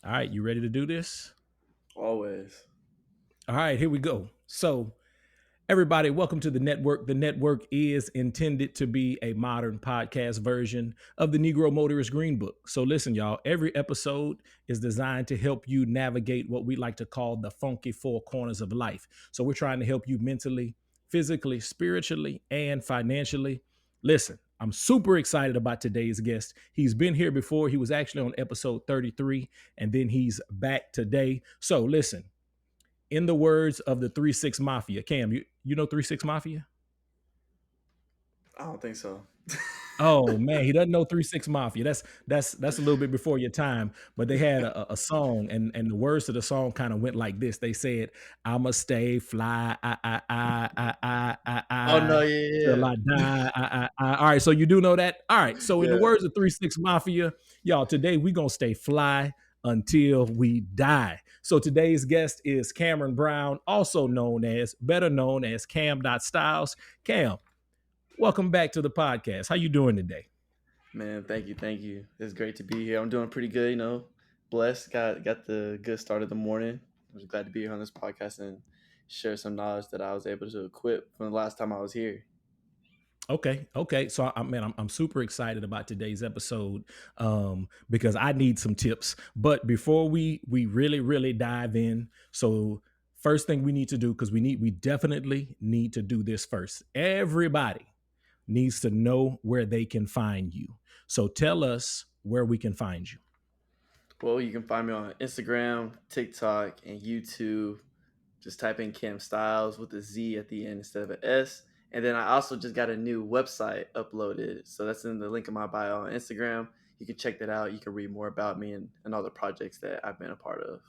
All right, you ready to do this? Always. All right, here we go. So, everybody, welcome to the network. The network is intended to be a modern podcast version of the Negro Motorist Green Book. So, listen, y'all, every episode is designed to help you navigate what we like to call the funky four corners of life. So, we're trying to help you mentally, physically, spiritually, and financially. Listen, I'm super excited about today's guest. He's been here before. He was actually on episode 33, and then he's back today. So, listen, in the words of the 3 6 Mafia, Cam, you know 3 6 Mafia? I don't think so. Oh man, he doesn't know 3 6 Mafia. That's a little bit before your time. But they had a song, and the words to the song kind of went like this. They said, "I'ma stay fly, Oh no, till yeah, I yeah. die." All right, so you do know that. All right, so in the Yeah. words of 3 6 Mafia, y'all, today we gonna stay fly until we die. So today's guest is Cameron Brown, better known as Cam.Styles. Cam, welcome back to the podcast. How you doing today? Man, thank you, thank you. It's great to be here. I'm doing pretty good, Blessed. Got the good start of the morning. I was glad to be here on this podcast and share some knowledge that I was able to equip from the last time I was here. Okay. So I'm super excited about today's episode because I need some tips. But before we really dive in, so first thing we need to do, because we definitely need to do this first. Everybody needs to know where they can find you. So tell us where we can find you. Well, you can find me on Instagram, TikTok, and YouTube. Just type in Cam Styles with a Z at the end instead of an S. And then I also just got a new website uploaded. So that's in the link in my bio on Instagram. You can check that out. You can read more about me and all the projects that I've been a part of.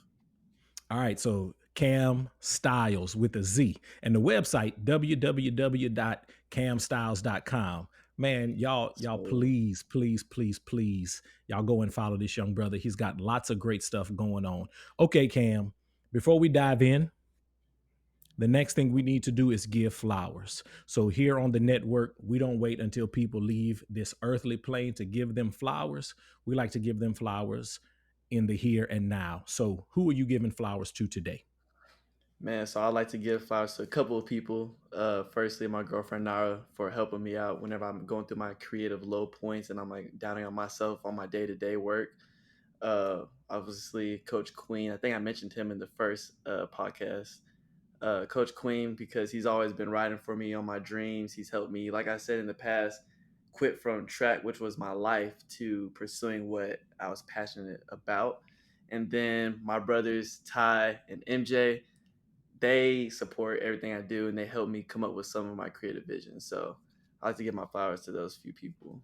All right, so Cam Styles with a Z and the website www.camstyles.com. Man, y'all So, please y'all go and follow this young brother. He's got lots of great stuff going on. Okay, Cam, before we dive in, the next thing we need to do is give flowers. So here on the network, we don't wait until people leave this earthly plane to give them flowers. We like to give them flowers in the here and now. So who are you giving flowers to today? man, so I'd like to give flowers to a couple of people. Firstly, my girlfriend Nara for helping me out whenever I'm going through my creative low points and I'm like downing on myself on my day to day work. Obviously, Coach Queen. I think I mentioned him in the first podcast. Coach Queen, because he's always been riding for me on my dreams. He's helped me, like I said in the past, quit from track, which was my life, to pursuing what I was passionate about. And then my brothers Ty and MJ, they support everything I do and they help me come up with some of my creative visions. So I like to give my flowers to those few people.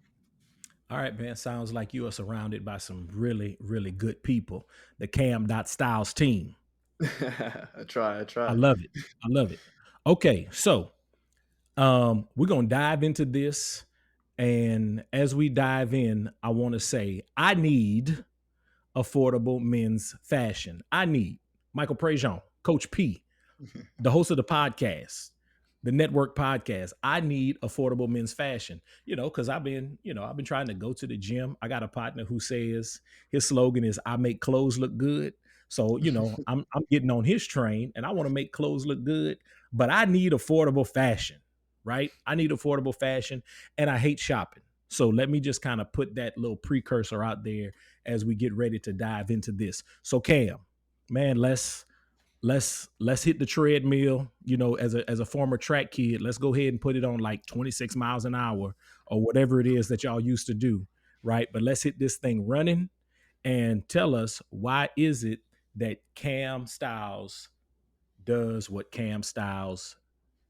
All right, man. Sounds like you are surrounded by some really good people. The Cam.Styles team. I try, I I try. love it. I love it. Okay, so we're gonna dive into this. And as we dive in, I want to say I need affordable men's fashion. I need Michael Prejean, Coach P, the host of the podcast, the network podcast. I need affordable men's fashion, because I've been trying to go to the gym. I got a partner who says his slogan is I make clothes look good. So, I'm getting on his train and I want to make clothes look good, but I need affordable fashion, right? I need affordable fashion and I hate shopping. So let me just kind of put that little precursor out there as we get ready to dive into this. So Cam, man, let's hit the treadmill. As a former track kid, let's go ahead and put it on like 26 miles an hour or whatever it is that y'all used to do, right? But let's hit this thing running and tell us, why is it that Cam Styles does what Cam Styles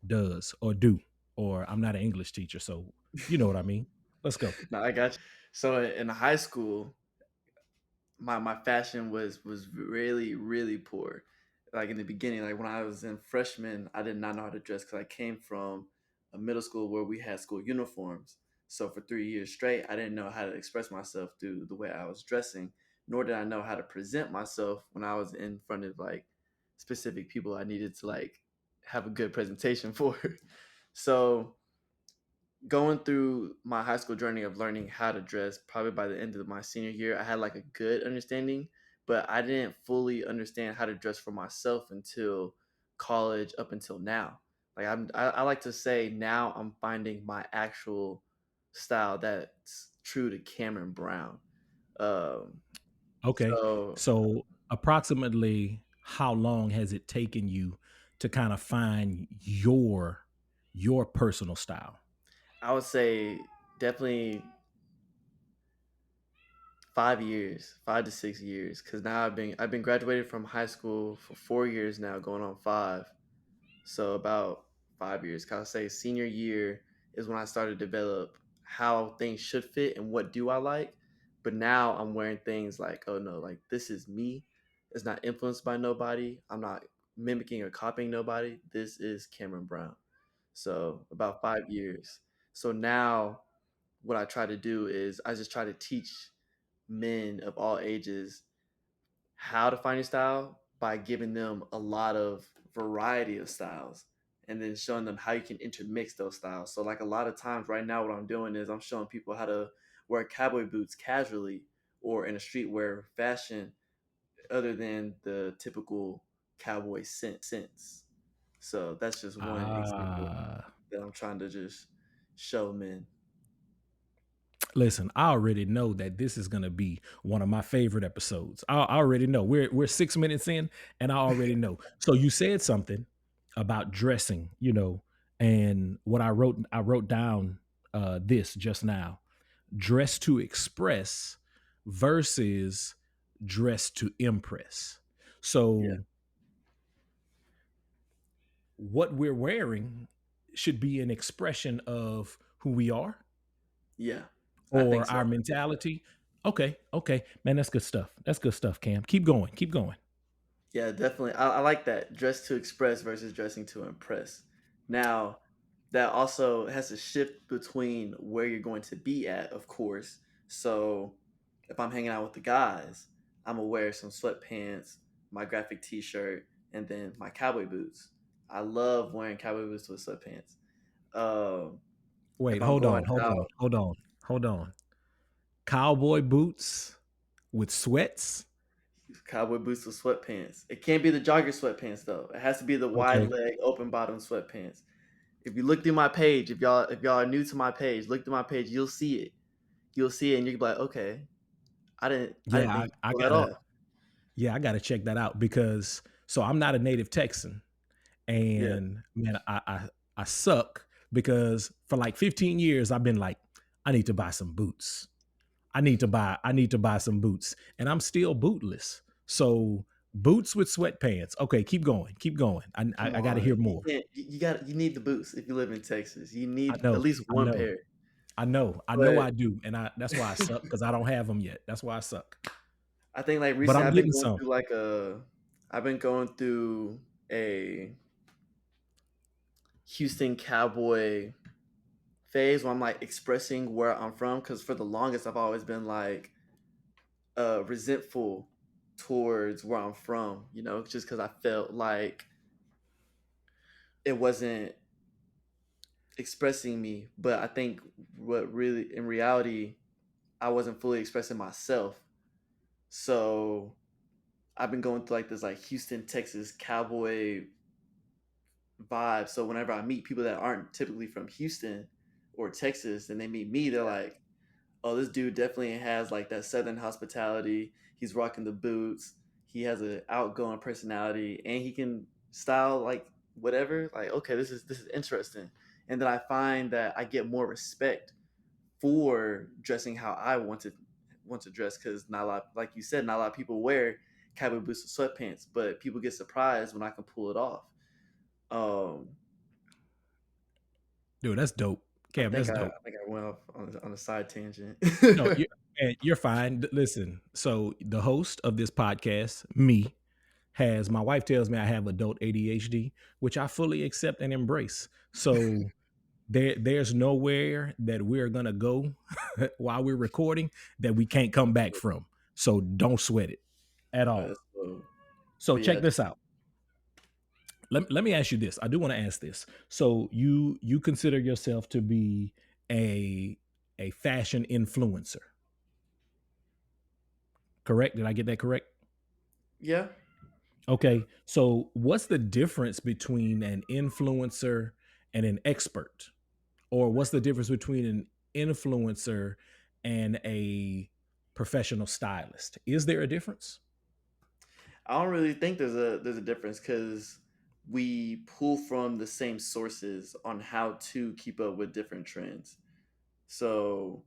does or do? Or I'm not an English teacher, so you know what I mean. Let's go. No, I got you. So in high school, my fashion was really poor. Like in the beginning, like when I was in freshman, I did not know how to dress because I came from a middle school where we had school uniforms. So for 3 years straight, I didn't know how to express myself through the way I was dressing, nor did I know how to present myself when I was in front of like specific people I needed to like have a good presentation for. So going through my high school journey of learning how to dress, probably by the end of my senior year, I had like a good understanding. but I didn't fully understand how to dress for myself until college up until now. Like I like to say now I'm finding my actual style that's true to Cameron Brown. Um, Okay. so So approximately how long has it taken you to kind of find your personal style? I would say definitely 5 years, 5 to 6 years, because now I've been graduated from high school for 4 years now, going on five. So about 5 years. 'Cause I'll say senior year is when I started to develop how things should fit and what do I like. But now I'm wearing things like, oh no, like this is me. It's not influenced by nobody. I'm not mimicking or copying nobody. This is Cameron Brown. So about 5 years. So now what I try to do is I just try to teach men of all ages how to find your style by giving them a lot of variety of styles and then showing them how you can intermix those styles. So like a lot of times right now what I'm doing is I'm showing people how to wear cowboy boots casually or in a streetwear fashion other than the typical cowboy sense. So that's just one example Ah, that I'm trying to just show men. listen, I already know that this is going to be one of my favorite episodes. I already know. We're 6 minutes in, and I already know. So you said something about dressing, and what I wrote down this just now: dress to express versus dress to impress. Yeah. So what we're wearing should be an expression of who we are Yeah. I think or so. our mentality. Okay, okay, man, that's good stuff. That's good stuff, Cam. Keep going, keep going. Yeah, definitely. I like that. Dress to express versus dressing to impress. Now, that also has to shift between where you're going to be at, of course. So, if I'm hanging out with the guys, I'm gonna wear some sweatpants, my graphic t-shirt, and then my cowboy boots. I love wearing cowboy boots with sweatpants. Um, if Wait, I'm hold going on, hold on, out, hold on, hold on. Cowboy boots with sweats. cowboy boots with sweatpants. It can't be the jogger sweatpants though. It has to be the wide Okay. leg, open bottom sweatpants. If you look through my page, if y'all are new to my page, look through my page, you'll see it. You'll see it, and you'll be like, okay, I didn't Yeah, think you I pull that gotta off. yeah, I gotta check that out because so I'm not a native Texan. Yeah, And man, I suck because for like 15 years I've been like, I need to buy some boots. I need to buy some boots. And I'm still bootless. So boots with sweatpants. Okay, keep going. Keep going. I come I gotta on, hear you more. can't. You need the boots if you live in Texas. You I need at know. least I one know. pair. I know But I do. And that's why I suck because I don't have them yet. That's why I suck. I think like But recently I'm I've been getting going some. through I've been going through a Houston Cowboy phase where I'm like expressing where I'm from because for the longest I've always been like resentful towards where I'm from, just because I felt like it wasn't expressing me. But I think what really, in reality, I wasn't fully expressing myself. So I've been going through like this like Houston, Texas cowboy vibe. So whenever I meet people that aren't typically from Houston or Texas and they meet me, they're like, oh, this dude definitely has like that southern hospitality. He's rocking the boots. He has an outgoing personality, and he can style like whatever. Like, okay, this is interesting. And then I find that I get more respect for dressing how I want to dress because not a lot, like you said, not a lot of people wear cowboy boots and sweatpants, but people get surprised when I can pull it off. Um, Dude, that's dope. I Cam, think that's I, dope. I think I went off on a side tangent. No, you're fine. Listen, so the host of this podcast, me, has my wife tells me I have adult ADHD, which I fully accept and embrace. So there's nowhere that we're gonna go while we're recording that we can't come back from. So don't sweat it at all. So, So but yeah, check this out. Let me ask you this. I do want to ask this. So you consider yourself to be a a fashion influencer, correct? Did I get that correct? Yeah. Okay, so what's the difference between an influencer and an expert? Or what's the difference between an influencer and a professional stylist? Is there a difference? I don't really think there's a difference because we pull from the same sources on how to keep up with different trends. So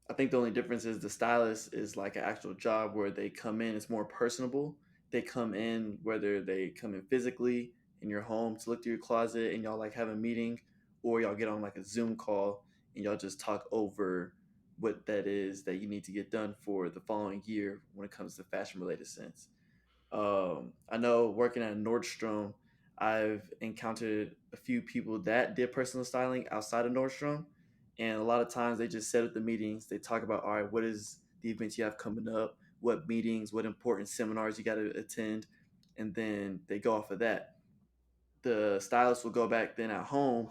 I think the only difference is the stylist is like an actual job where they come in, it's more personable. They come in, whether they come in physically in your home to look through your closet and y'all like have a meeting, or y'all get on like a Zoom call and y'all just talk over what that is that you need to get done for the following year when it comes to fashion related sense. I know working at Nordstrom, I've encountered a few people that did personal styling outside of Nordstrom, and a lot of times they just set up the meetings. They talk about, all right, what is the events you have coming up, what meetings, what important seminars you got to attend, and then they go off of that. The stylist will go back then at home,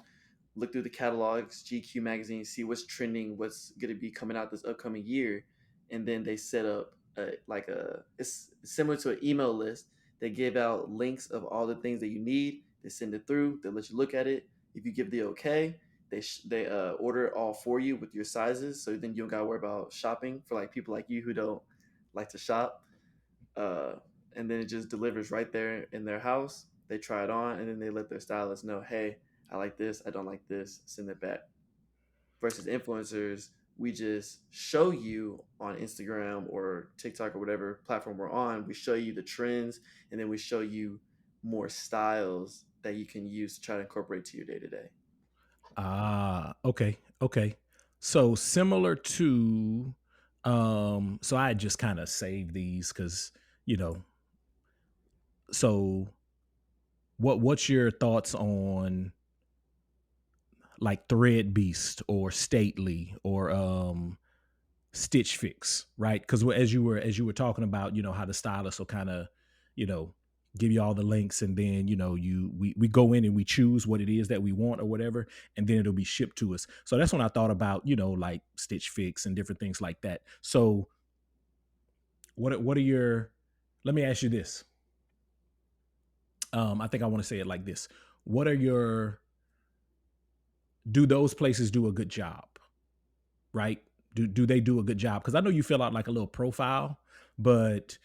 look through the catalogs, GQ magazine, see what's trending, what's going to be coming out this upcoming year, and then they set up it's similar to an email list. They give out links of all the things that you need. They send it through. They let you look at it. If you give the okay, they order it all for you with your sizes. So then you don't gotta worry about shopping for like people like you who don't like to shop, uh, and then it just delivers right there in their house. They try it on, and then they let their stylist know, "Hey, I like this. I don't like this. Send it back." Versus influencers, we just show you on Instagram or TikTok or whatever platform we're on. We show you the trends, and then we show you more styles that you can use to try to incorporate to your day to day. Ah, okay, okay. So similar to so I just kind of saved these cuz you know, so what's your thoughts on like Thread Beast or Stately or Stitch Fix, right? Because as you were talking about, how the stylist will kind of, you know, give you all the links, and then we go in and we choose what it is that we want or whatever, and then it'll be shipped to us. So that's when I thought about, like Stitch Fix and different things like that. So what are your? Let me ask you this. I think I want to say it like this. What are your? Do those places do a good job? Right? Do they do a good job? Because I know you fill out like a little profile, but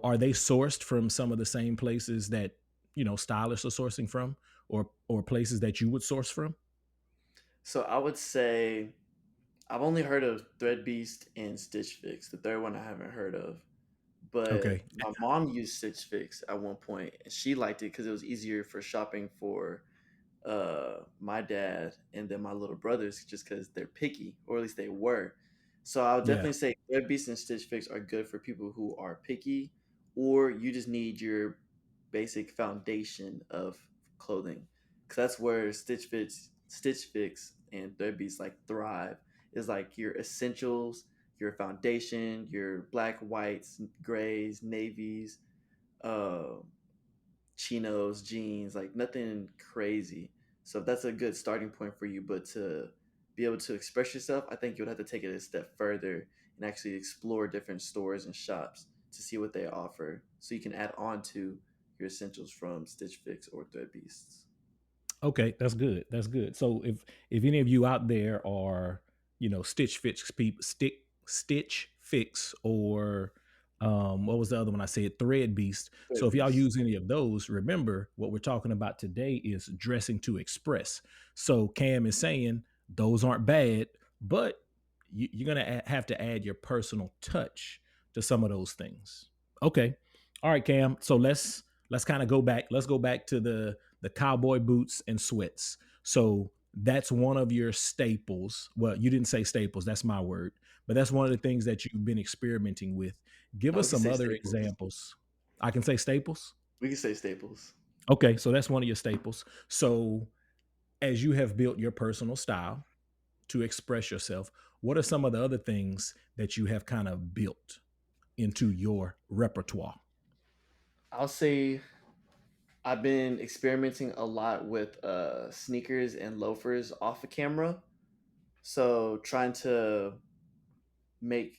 are they sourced from some of the same places that stylists are sourcing from, or places that you would source from? So I would say I've only heard of Thread Beast and Stitch Fix. The third one I haven't heard of. But Okay. my mom used Stitch Fix at one point, and she liked it because it was easier for shopping for my dad and then my little brothers just because they're picky, or at least they were. So I would Yeah. definitely say Thread Beast and Stitch Fix are good for people who are picky, or you just need your basic foundation of clothing. Because that's where Stitch Fix, and Thread Beast like thrive. Is like your essentials, your foundation, your black, whites, grays, navies, uh, chinos, jeans, like nothing crazy. So that's a good starting point for you. But to be able to express yourself, I think you would have to take it a step further and actually explore different stores and shops to see what they offer, so you can add on to your essentials from Stitch Fix or Thread Beasts. Okay, that's good. That's good. So if any of you out there are, Stitch Fix people, Stitch Fix, or what was the other one I said? Thread Beast. So Thread if y'all Beast. use any of those, remember what we're talking about today is dressing to express. So Cam is saying those aren't bad, but you're gonna have to add your personal touch to some of those things. Okay. All right, Cam. So let's kind of go back. Let's go back to the cowboy boots and sweats. So that's one of your staples. Well, you didn't say staples, that's my word, but that's one of the things that you've been experimenting with. Give No, us we can some say other staples. examples. I can say staples. We can say staples. Okay, so that's one of your staples. So as you have built your personal style to express yourself, what are some of the other things that you have kind of built into your repertoire? I'll say I've been experimenting a lot with sneakers and loafers off of camera. So trying to make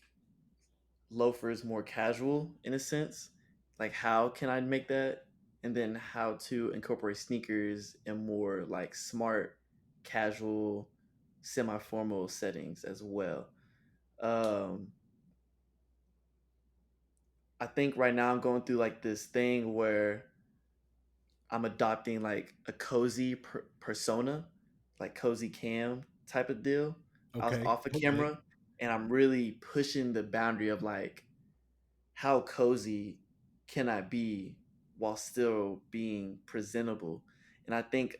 loafers more casual in a sense, like how can I make that, and then how to incorporate sneakers in more like smart, casual, semi-formal settings as well. Um, I think right now I'm going through like this thing where I'm adopting like a cozy persona, like cozy cam type of deal. I was Okay. off a Okay. camera and I'm really pushing the boundary of like how cozy can I be while still being presentable? And I think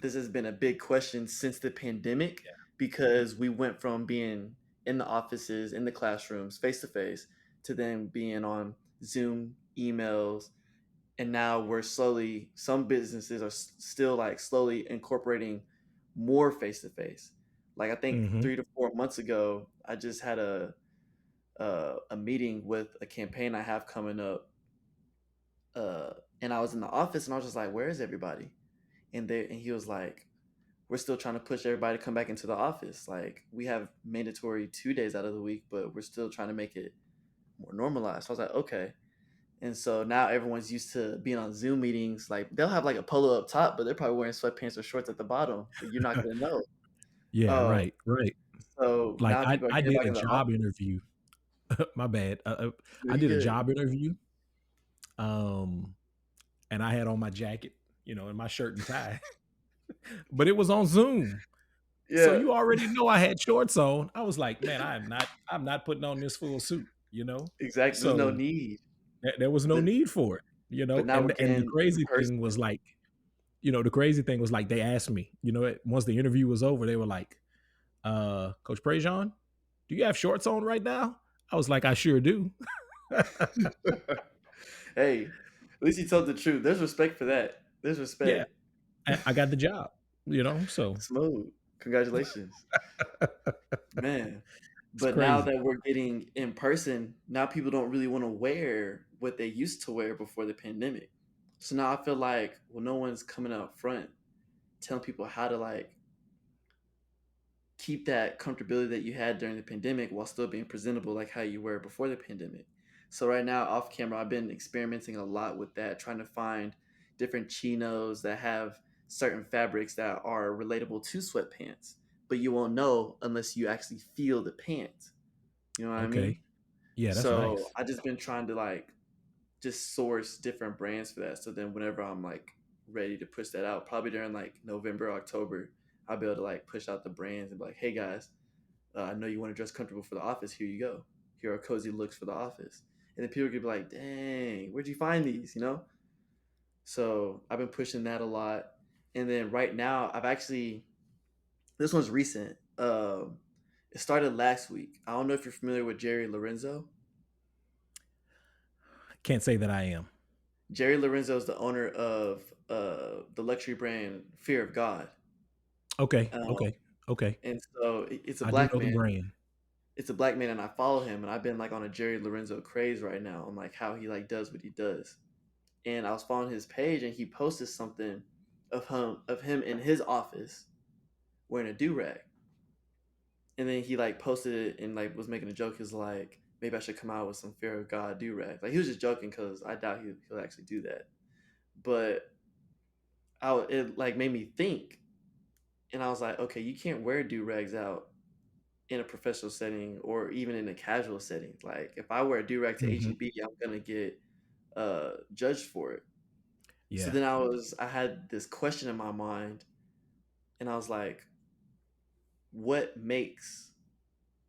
this has been a big question since the pandemic because we went from being in the offices, in the classrooms, face to face, to then being on Zoom, emails, and now we're slowly, some businesses are still like slowly incorporating more face to face. Like I think Mm-hmm. 3 to 4 months ago, I just had a meeting with a campaign I have coming up, uh, and I was in the office and I was just like, "Where is everybody?" And he was like, "We're still trying to push everybody to come back into the office. Like we have mandatory 2 days out of the week, but we're still trying to make it more normalized." So I was like, "Okay." And so now everyone's used to being on Zoom meetings. Like they'll have like a polo up top, but they're probably wearing sweatpants or shorts at the bottom. But you're not gonna know. Yeah. Uh, Right. Right. so Like now people are I getting did back a in the job office. interview. My bad. No, I you did a good? job interview. Um, and I had on my jacket, and my shirt and tie, but it was on Zoom. So Yeah, you already know I had shorts on. I was like, man, I'm not putting on this full suit. exactly. There's no So need. there was no But need for but it. now we're And the getting in crazy thing was person. like, they asked me, once the interview was over, they were like, Coach Prejean, do you have shorts on right now? I was like, I sure do. Hey, at least you told the truth. There's respect for that. There's Yeah, respect. I got the job. So Smooth. Congratulations. Man. it's But now crazy. that we're getting in person, now people don't really want to wear what they used to wear before the pandemic. So now I feel like, well, no one's coming out front telling people how to like keep that comfortability that you had during the pandemic while still being presentable like how you were before the pandemic. So right now off camera I've been experimenting a lot with that, trying to find different chinos that have certain fabrics that are relatable to sweatpants, but you won't know unless you actually feel the pant. You know what I mean? Okay. Yeah, that's So nice. I just been trying to like just source different brands for that. So then whenever I'm like ready to push that out, probably during like November, October, I'll be able to like push out the brands and be like, hey guys, I know you want to dress comfortable for the office. Here you go. Here are cozy looks for the office. And then people could be like, dang, where'd you find these? You know? So I've been pushing that a lot. And then right now, this one's recent. It started last week. I don't know if you're familiar with Jerry Lorenzo. Can't say that I am. Jerry Lorenzo is the owner of the luxury brand Fear of God. Okay. Um, Okay. Okay. and so it's a I do black know the man. brand. It's a black man, and I follow him, and I've been like on a Jerry Lorenzo craze right now on like how he like does what he does. And I was following his page, and he posted something of him in his office wearing a do rag, and then he like posted it and like was making a joke. He was like, maybe I should come out with some Fear of God do rag. Like he was just joking because I doubt he'll actually do that. But it like made me think, and I was like, okay, you can't wear do rags out in a professional setting or even in a casual setting. Like if I wear a do rag to Mhm. HEB, I'm gonna get judged for it. So Yeah. then I had this question in my mind, and I was like, what makes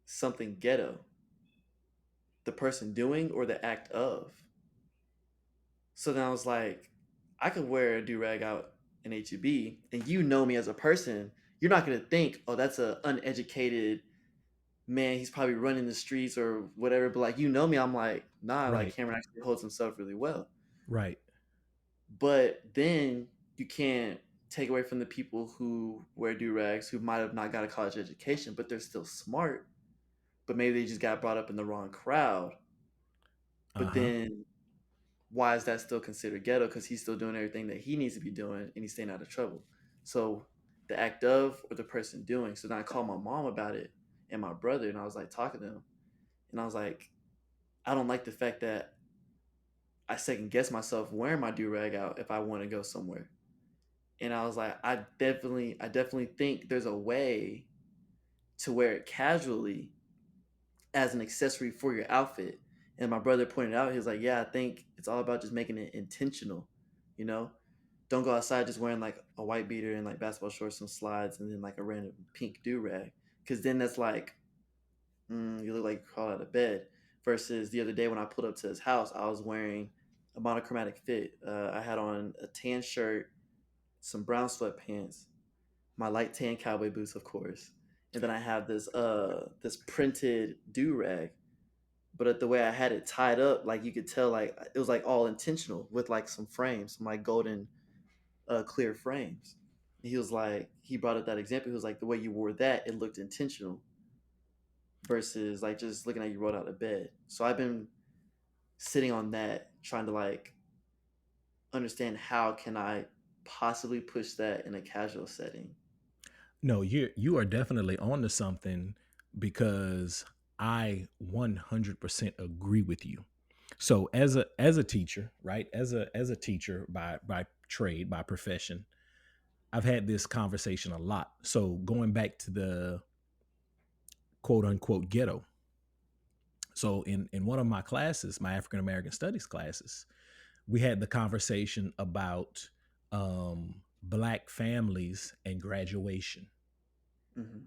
something ghetto? The person doing or the act of? So then I was like, I could wear a do rag out in HEB, and you know me as a person, you're not gonna think, oh, that's a uneducated man, he's probably running the streets or whatever. But like you know me, I'm like, nah, like Right. Cameron actually holds himself really well. Right. But then you can't take away from the people who wear do rags who might have not got a college education, but they're still smart. But maybe they just got brought up in the wrong crowd. But Uh-huh. then why is that still considered ghetto? Because he's still doing everything that he needs to be doing and he's staying out of trouble. So the act of or the person doing. So then I called my mom about it and my brother, and I was like talking to them, and I was like, I don't like the fact that second guessed myself wearing my do rag out if I want to go somewhere. And I was like, I definitely think there's a way to wear it casually as an accessory for your outfit. And my brother pointed out, he was like, yeah, I think it's all about just making it intentional, you know? Don't go outside just wearing like a white beater and like basketball shorts, some slides, and then like a random pink do rag. Cause then that's like, you look like you crawled out of bed. Versus the other day when I pulled up to his house, I was wearing a monochromatic fit. I had on a tan shirt, some brown sweatpants, my light tan cowboy boots, of course, and then I have this printed do rag. But the way I had it tied up, like you could tell, like it was like all intentional with like some frames, some like golden clear frames. He was like, he brought up that example. He was like, the way you wore that, it looked intentional versus like just looking at you rolled out of bed. So I've been sitting on that, trying to like understand how can I possibly push that in a casual setting. No, you are definitely on to something because I 100% agree with you. So as a teacher, right? As a teacher by trade, by profession, I've had this conversation a lot. So going back to the quote unquote ghetto. So in one of my classes, my African American studies classes, we had the conversation about black families and graduation, Hmm.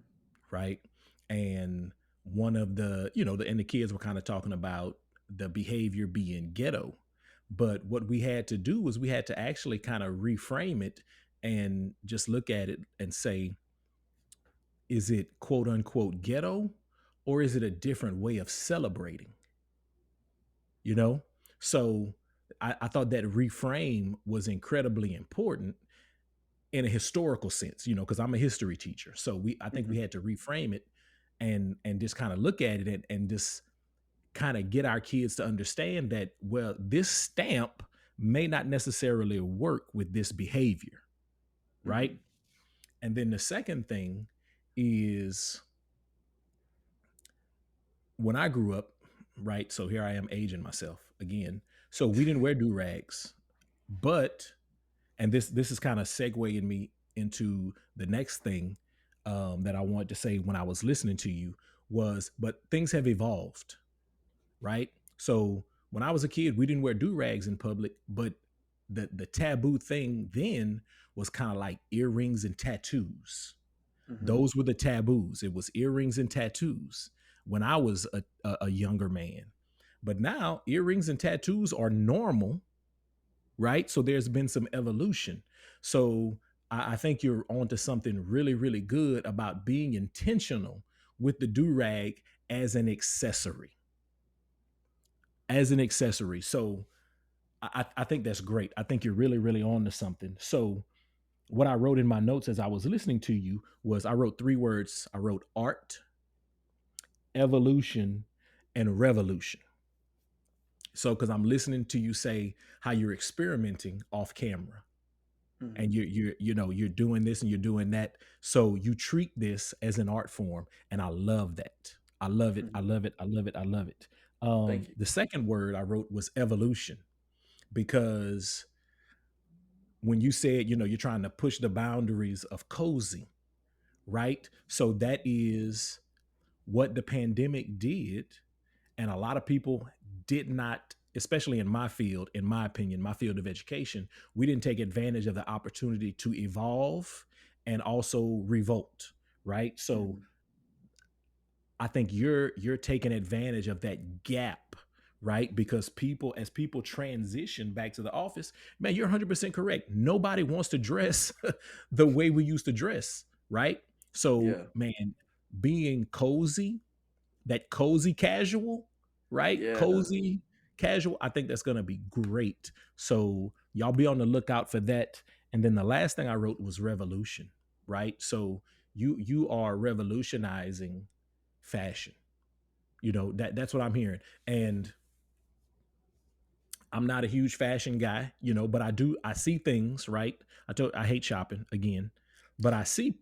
right? And one of the, and the kids were kind of talking about the behavior being ghetto. But what we had to do was we had to actually kind of reframe it and just look at it and say, is it quote unquote ghetto, or is it a different way of celebrating? You know? So I thought that reframe was incredibly important in a historical sense, because I'm a history teacher. So I think we Hmm. had to reframe it and just kind of look at it and just kind of get our kids to understand that, well, this stamp may not necessarily work with this behavior, right? Hmm. And then the second thing is when I grew up, right? So here I am aging myself again. So we didn't wear do rags, but and this is kind of segueing me into the next thing that I wanted to say when I was listening to you was, but things have evolved, right? So when I was a kid, we didn't wear do rags in public, but the taboo thing then was kind of like earrings and tattoos. Hmm. Those were the taboos. It was earrings and tattoos when I was a younger man. But now earrings and tattoos are normal, right? So there's been some evolution. So I think you're onto something really, really good about being intentional with the do rag as an accessory. As an accessory. So I think that's great. I think you're really, really on to something. So what I wrote in my notes as I was listening to you was I wrote three words. I wrote art, evolution, and revolution. So because I'm listening to you say how you're experimenting off camera and Hmm. you're doing this and you're doing that. So you treat this as an art form, and I love that. I love it. I Hmm. love it. I love it. I love it. Thank you. The second word I wrote was evolution because when you said, you're trying to push the boundaries of cozy, right? So that is what the pandemic did. And a lot of people did not, especially in my field, in my opinion, my field of education, we didn't take advantage of the opportunity to evolve and also revolt, right? So Hmm. I think you're taking advantage of that gap, right? Because as people transition back to the office, man, you're 100% correct. Nobody wants to dress the way we used to dress, right? So, Yeah. man, being cozy, that cozy casual, right? Yeah. Cozy casual, I think that's going to be great. So, y'all be on the lookout for that. And then the last thing I wrote was revolution, right? So, you are revolutionizing fashion. That's what I'm hearing. And I'm not a huge fashion guy, but I see things, right? I hate shopping again, but I see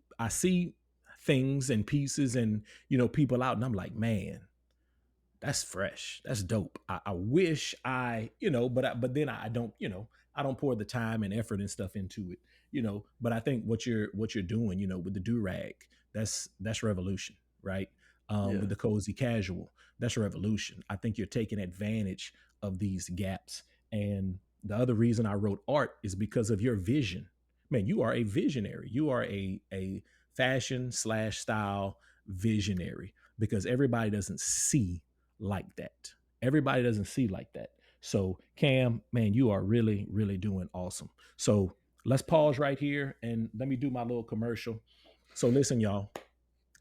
things and pieces and people out and I'm like, man, That's fresh. That's dope. I wish but then I don't, I don't pour the time and effort and stuff into it, But I think what you're doing, with the do rag, that's revolution, right? With Yeah. the cozy casual, that's revolution. I think you're taking advantage of these gaps. And the other reason I wrote art is because of your vision. Man, you are a visionary. You are a fashion slash style visionary because everybody doesn't see like that. Everybody doesn't see like that. So, Cam, man, you are really, really doing awesome. So, let's pause right here and let me do my little commercial. So, listen, y'all,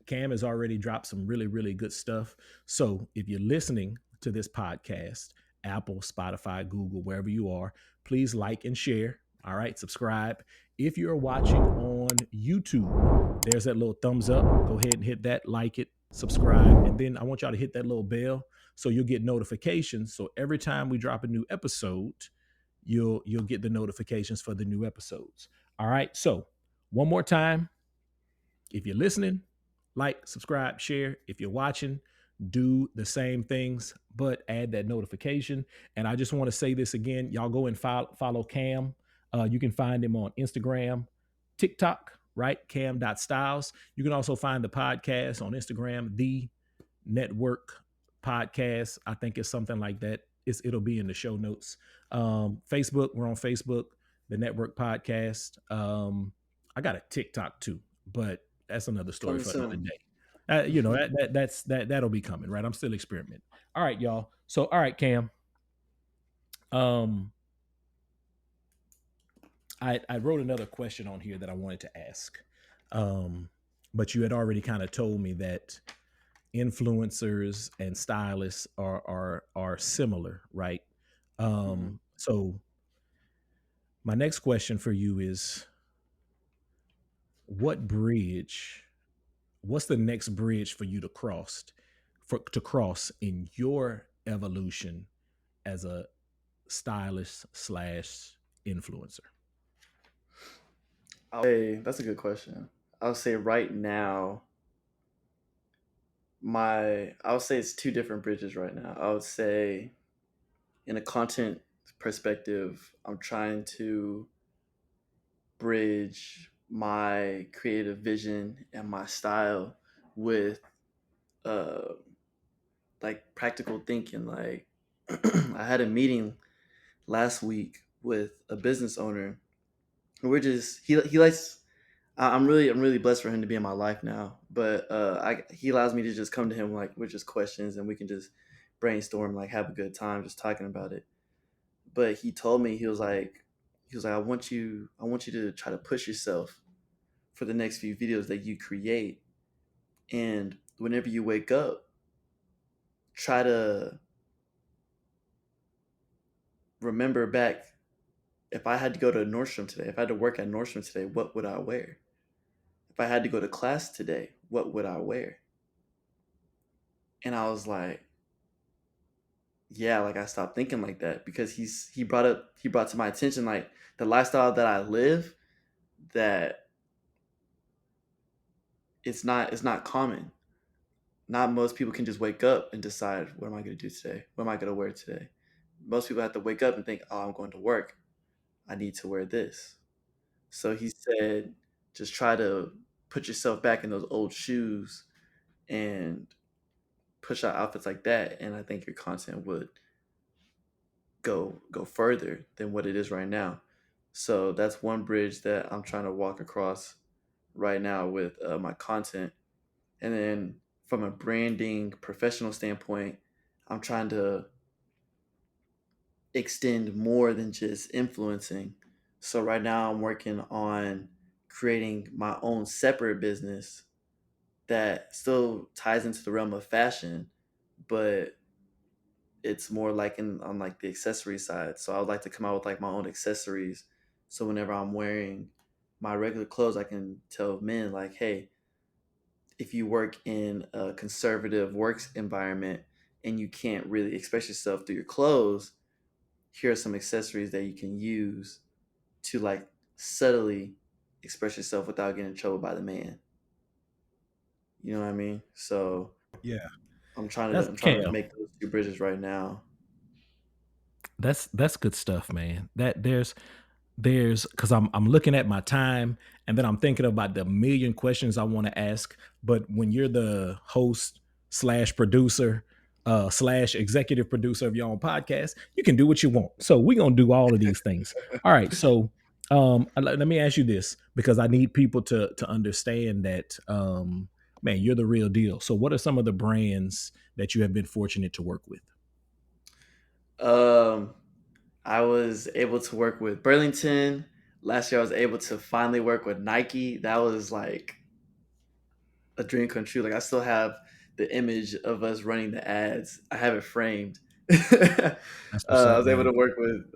Cam has already dropped some really, really good stuff. So if you're listening to this podcast, Apple, Spotify, Google, wherever you are, please like and share. All right, subscribe. If you're watching on YouTube, there's that little thumbs up. Go ahead and hit that, like it, subscribe, and then I want y'all to hit that little bell so you'll get notifications. So every time we drop a new episode, you'll get the notifications for the new episodes. All right. So one more time, if you're listening, like, subscribe, share. If you're watching, do the same things, but add that notification. And I just want to say this again. Y'all go and follow Cam. You can find him on Instagram, TikTok, right? Cam.styles. You can also find the podcast on Instagram, the Network Podcast. I think it's something like that. It'll be in the show notes. Facebook, we're on Facebook, the Network Podcast. I got a TikTok too, but that's another story Coming for another soon. day. That'll be coming, right? I'm still experimenting. All right, y'all. So, all right, Cam. Um, I wrote another question on here that I wanted to ask. But you had already kind of told me that influencers and stylists are similar, right? Mhm. So my next question for you is what bridge, what's the next bridge for you to cross in your evolution as a stylist slash influencer? I'll say that's a good question. I'll say right now, I would say it's two different bridges right now. I would say in a content perspective, I'm trying to bridge my creative vision and my style with uh like practical thinking. Like I had a meeting last week with a business owner. We're just he likes I'm really blessed for him to be in my life now. But he allows me to just come to him like with just questions and we can just brainstorm, like have a good time just talking about it. But he told me he was like I want you to try to push yourself for the next few videos that you create, and whenever you wake up, try to remember back, if I had to go to Nordstrom today, if I had to work at Nordstrom today, what would I wear? If I had to go to class today, what would I wear? And I was like, yeah, like I stopped thinking like that because he brought to my attention like the lifestyle that I live, that it's not common. Not most people can just wake up and decide, what am I going to do today? What am I going to wear today? Most people have to wake up and think, oh, I'm going to work. I need to wear this. So he said, just try to put yourself back in those old shoes and push out outfits like that. And I think your content would go further than what it is right now. So that's one bridge that I'm trying to walk across right now with my content. And then from a branding professional standpoint, I'm trying to extend more than just influencing. So right now I'm working on creating my own separate business that still ties into the realm of fashion, but it's more like on like the accessory side. So I would like to come out with like my own accessories. So whenever I'm wearing my regular clothes, I can tell men like, hey, if you work in a conservative works environment and you can't really express yourself through your clothes, here are some accessories that you can use to like subtly express yourself without getting in trouble by the man. You know what I mean? So Yeah. That's I'm trying to Cam. make those two bridges right now. That's good stuff, man. That there's because I'm looking at my time and then I'm thinking about the million questions I want to ask. But when you're the host slash producer, slash executive producer of your own podcast, you can do what you want. So we're gonna do all of these things. All right. So let me ask you this because I need people to understand that man, you're the real deal. So what are some of the brands that you have been fortunate to work with? Um, I was able to work with Burlington. Last year, I was able to finally work with Nike. That was like a dream come true. Like I still have the image of us running the ads. I have it framed. That's what's I up, was able man. to work with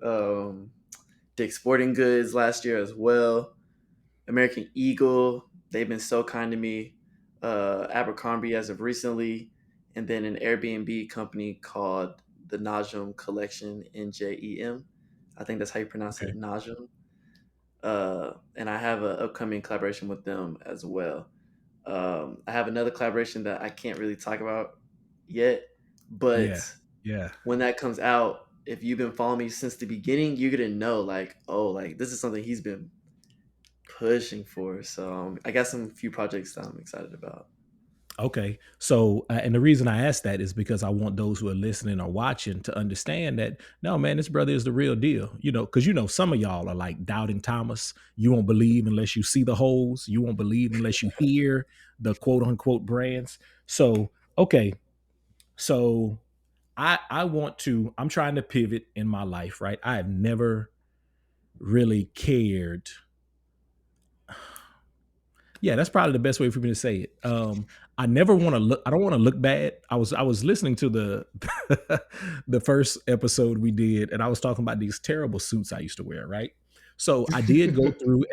Dick's Sporting Goods last year as well. American Eagle, they've been so kind to me. Abercrombie as of recently, and then an Airbnb company called the Najum Collection, NJEM. I think that's how you pronounce Okay. it, Najum. And I have an upcoming collaboration with them as well. I have another collaboration that I can't really talk about yet, but Yeah. Yeah. when that comes out, if you've been following me since the beginning, you're gonna know like, oh, like this is something he's been pushing for. So I got some few projects that I'm excited about. Okay. So, and the reason I ask that is because I want those who are listening or watching to understand that, no, man, this brother is the real deal. Because, some of y'all are like doubting Thomas. You won't believe unless you see the holes. You won't believe unless you hear the quote unquote brands. So, okay. So, I'm trying to pivot in my life, right? I have never really cared. Yeah, that's probably the best way for me to say it. I don't want to look bad. I was listening to the the first episode we did, and I was talking about these terrible suits I used to wear, right? So I did go through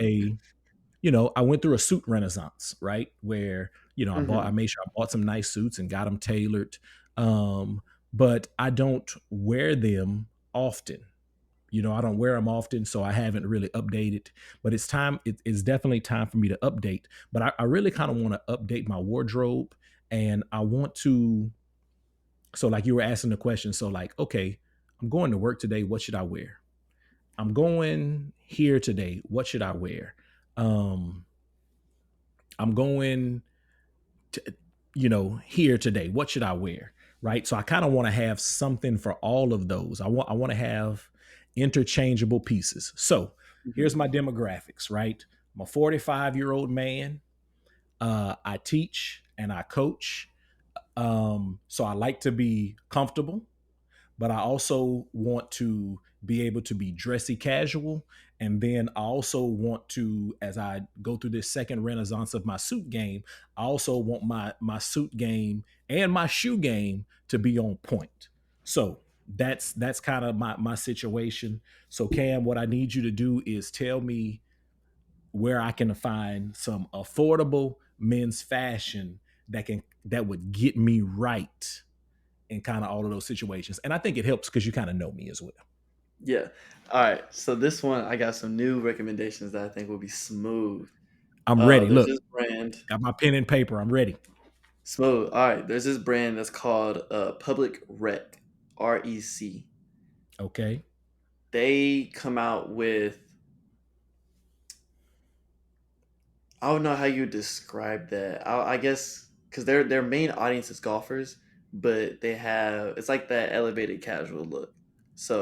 I went through a suit renaissance, right? Where, I Hmm. made sure I bought some nice suits and got them tailored. Um, but I don't wear them often. I don't wear them often, so I haven't really updated. But it's time. It's definitely time for me to update. But I really kind of want to update my wardrobe, and I want to. So, like you were asking the question, so like, okay, I'm going to work today. What should I wear? I'm going here today. What should I wear? Um, I'm going to, here today. What should I wear? Right. So I kind of want to have something for all of those. I want to have interchangeable pieces. So here's Hmm. my demographics, right? I'm a 45-year-old man. I teach and I coach. So I like to be comfortable, but I also want to be able to be dressy casual. And then I also want to, as I go through this second renaissance of my suit game, I also want my suit game and my shoe game to be on point. So that's kind of my situation. So Cam, what I need you to do is tell me where I can find some affordable men's fashion that would get me right in kind of all of those situations. And I think it helps because you kind of know me as well. Yeah. All right. So this one, I got some new recommendations that I think will be smooth. I'm ready. There's Look, this brand, got my pen and paper. I'm ready. smooth. All right. There's this brand that's called Public Rec, REC. Okay. They come out with, I don't know how you describe that. I guess because their main audience is golfers, but they have it's like that elevated casual look.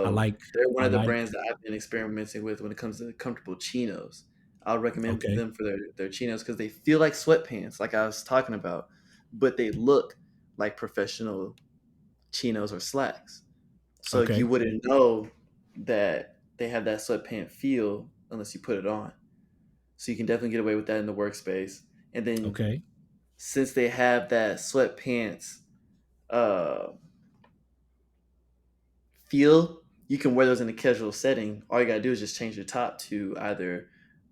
I So like, they're one I of the like, brands that I've been experimenting with when it comes to comfortable chinos. I'll recommend okay. them for their chinos because they feel like sweatpants, like I was talking about, but they look like professional chinos or slacks. So you Okay. wouldn't know that they have that sweatpant feel unless you put it on. So you can definitely get away with that in the workspace. And then Okay. since they have that sweatpants uh, feel, you can wear those in a casual setting. All you gotta do is just change your top to either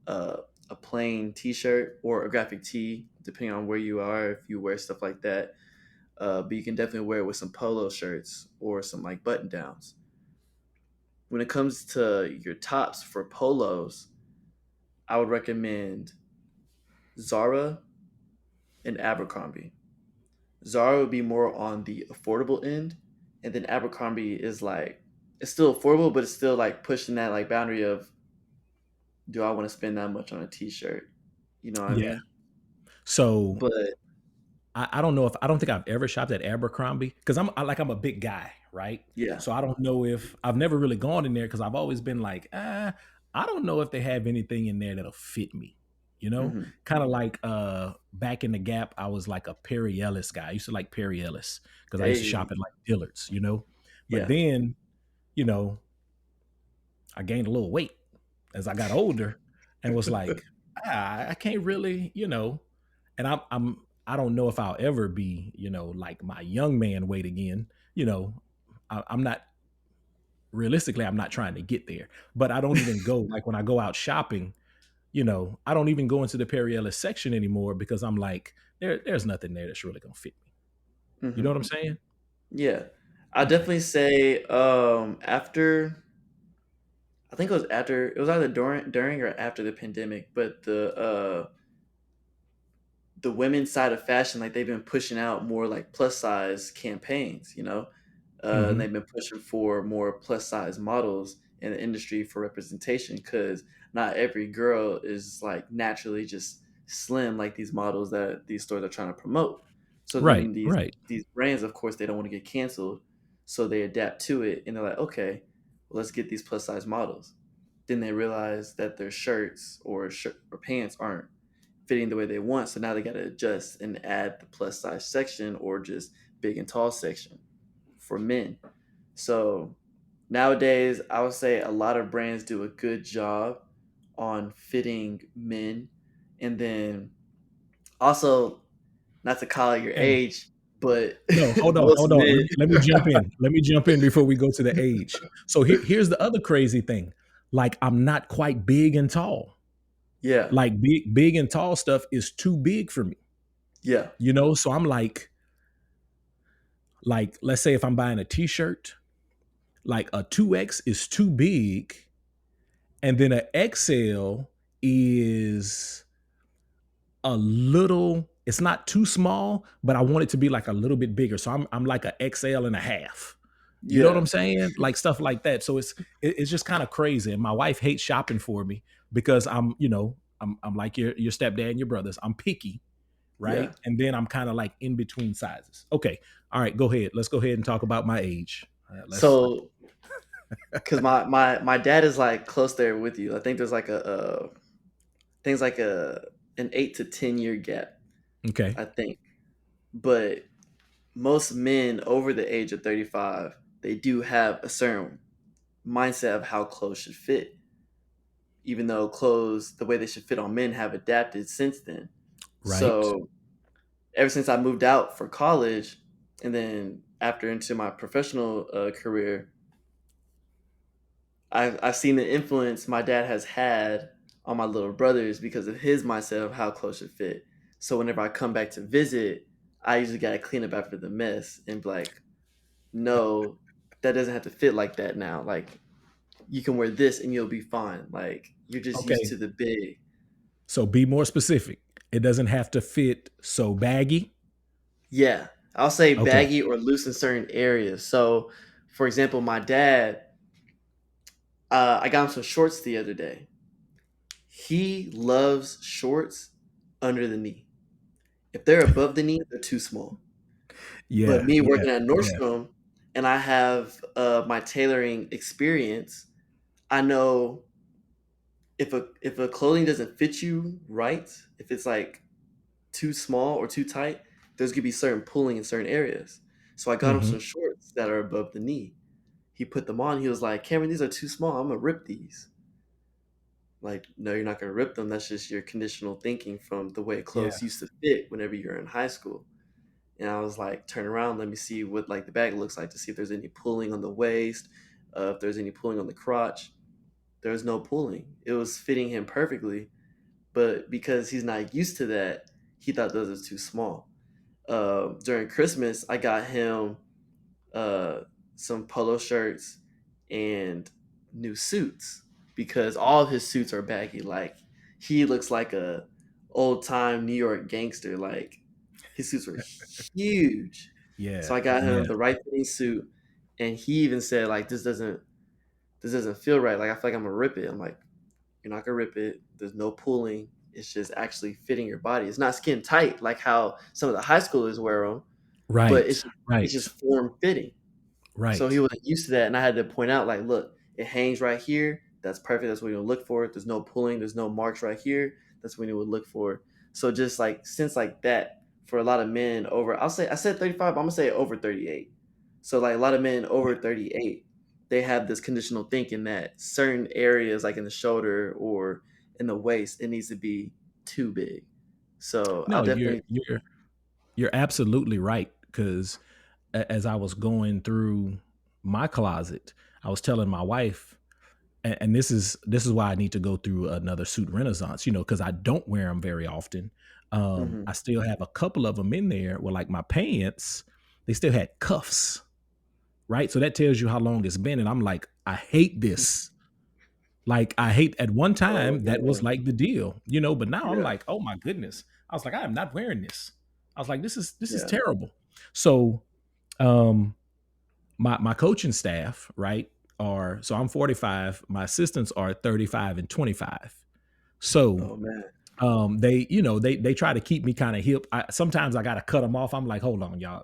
uh, a plain T-shirt or a graphic tee, depending on where you are. If you wear stuff like that, but you can definitely wear it with some polo shirts or some like button downs. When it comes to your tops for polos, I would recommend Zara and Abercrombie. Zara would be more on the affordable end, and then Abercrombie is like it's still affordable, but it's still like pushing that like boundary of do I want to spend that much on a t-shirt? You know what I Yeah. mean? So But I don't know if I don't think I've ever shopped at Abercrombie because I'm a big guy, right? yeah. So I don't know if I've never really gone in there because I've always been like, I don't know if they have anything in there that'll fit me. You know, Hmm. kind of like back in the Gap, I was like a Perry Ellis guy. I used to like Perry Ellis because I used to shop Hey, at like Dillard's. But yeah. then you know I gained a little weight as I got older and was like, I can't really, and I don't know if I'll ever be, like my young man weight again. I'm not realistically, I'm not trying to get there, but I don't even go like when I go out shopping, I don't even go into the Perry Ellis section anymore because I'm like, there's nothing there that's really gonna fit me. You know Hmm. what I'm saying? Yeah. I Okay. definitely say after I think it was either during or after the pandemic, but the women's side of fashion, like they've been pushing out more like plus size campaigns, and Hmm. they've been pushing for more plus size models in the industry for representation because not every girl is like naturally just slim like these models that these stores are trying to promote. So Right. then these Right. these brands, of course, they don't want to get canceled, so they adapt to it and they're like, okay, well, let's get these plus size models. Then they realize that their shirts or pants aren't fitting the way they want. So now they got to adjust and add the plus size section or just big and tall section for men. So nowadays, I would say a lot of brands do a good job on fitting men. And then also, not to call out your Hey, age, but no, hold on, most hold on. men, Let me jump in. Let me jump in before we go to the age. So here's the other crazy thing. Like I'm not quite big and tall. yeah, Like big and tall stuff is too big for me. yeah, So I'm like let's say if I'm buying a t-shirt, like a 2X is too big and then a XL is a little, it's not too small, but I want it to be like a little bit bigger. So I'm like a XL and a half. You know what yeah. I'm saying? Like stuff like that. So it's just kind of crazy. And my wife hates shopping for me because I'm like your stepdad and your brothers. I'm picky, Yeah. right? And then I'm kind of like in between sizes. Okay. All right, go ahead. Let's go ahead and talk about my age. Let's So, because my dad is like close there with you. I think there's like things like an 8 to 10 year gap. Okay. I think, but most men over the age of 35, they do have a certain mindset of how clothes should fit, even though clothes, the way they should fit on men, have adapted since then. Right. So ever since I moved out for college, and then after into my professional career, I've seen the influence my dad has had on my little brothers because of his mindset of how clothes should fit. So whenever I come back to visit, I usually gotta clean up after the mess and be like, no, that doesn't have to fit like that now. Like you can wear this and you'll be fine. Like you're just used Okay. to the big. So be more specific. It doesn't have to fit so baggy. Yeah. I'll say Okay. baggy or loose in certain areas. So for example, my dad, I got him some shorts the other day. He loves shorts under the knee. If they're above the knee, they're too small. But Yeah. me Yeah. working at Yeah. Nordstrom and I have my tailoring experience, I know if a clothing doesn't fit you right, if it's like too small or too tight, there's gonna be certain pulling in certain areas. So I got him Hmm. some shorts that are above the knee. He put them on. He was like, Cameron, these are too small. I'm gonna rip these. Like, no, you're not gonna rip them. That's just your conditional thinking from the way Yeah. clothes used to fit whenever you're in high school. And I was like, turn around, let me see what like the bag looks like to see if there's any pulling on the waist, if there's any pulling on the crotch. There was no pulling. It was fitting him perfectly, but because he's not used to that, he thought those was too small. During Christmas, I got him uh, some polo shirts and new suits because all of his suits are baggy. Like he looks like a old time New York gangster. Like His suits were huge. Yeah, So I got yeah, him the right fitting suit, and he even said like, this doesn't feel right. Like I feel like I'm gonna rip it. I'm like, you're not gonna rip it. There's no pulling. It's just actually fitting your body. It's not skin tight like how some of the high schoolers wear them, but right, it's right, just form fitting. So he right. wasn't used to that, and I had to point out, like, look, it hangs right here. That's perfect. That's what you would look for. There's no pulling. There's no marks right here. That's what you would look for. So just like since like that, for a lot of men over, I said 35. But I'm gonna say over 38. So like a lot of men over 38, they have this conditional thinking that certain areas, like in the shoulder or in the waist, it needs to be too big. So I No, definitely. you're absolutely right. Because as I was going through my closet, I was telling my wife, and this is why I need to go through another suit renaissance, because I don't wear them very often. Mhm. I still have a couple of them in there where, like, my pants, they still had cuffs, right? So that tells you how long it's been. And I'm like, I hate this. Like, I hate, at one Oh time that was man, like the deal, but now I'm yeah, like, oh my goodness. I was like, I am not wearing this. I was like, this is yeah. terrible. So um my coaching staff, right, are, so I'm 45, my assistants are 35 and 25. So Oh man, they try to keep me kind of hip. Sometimes I got to cut them off. I'm like, hold on, y'all.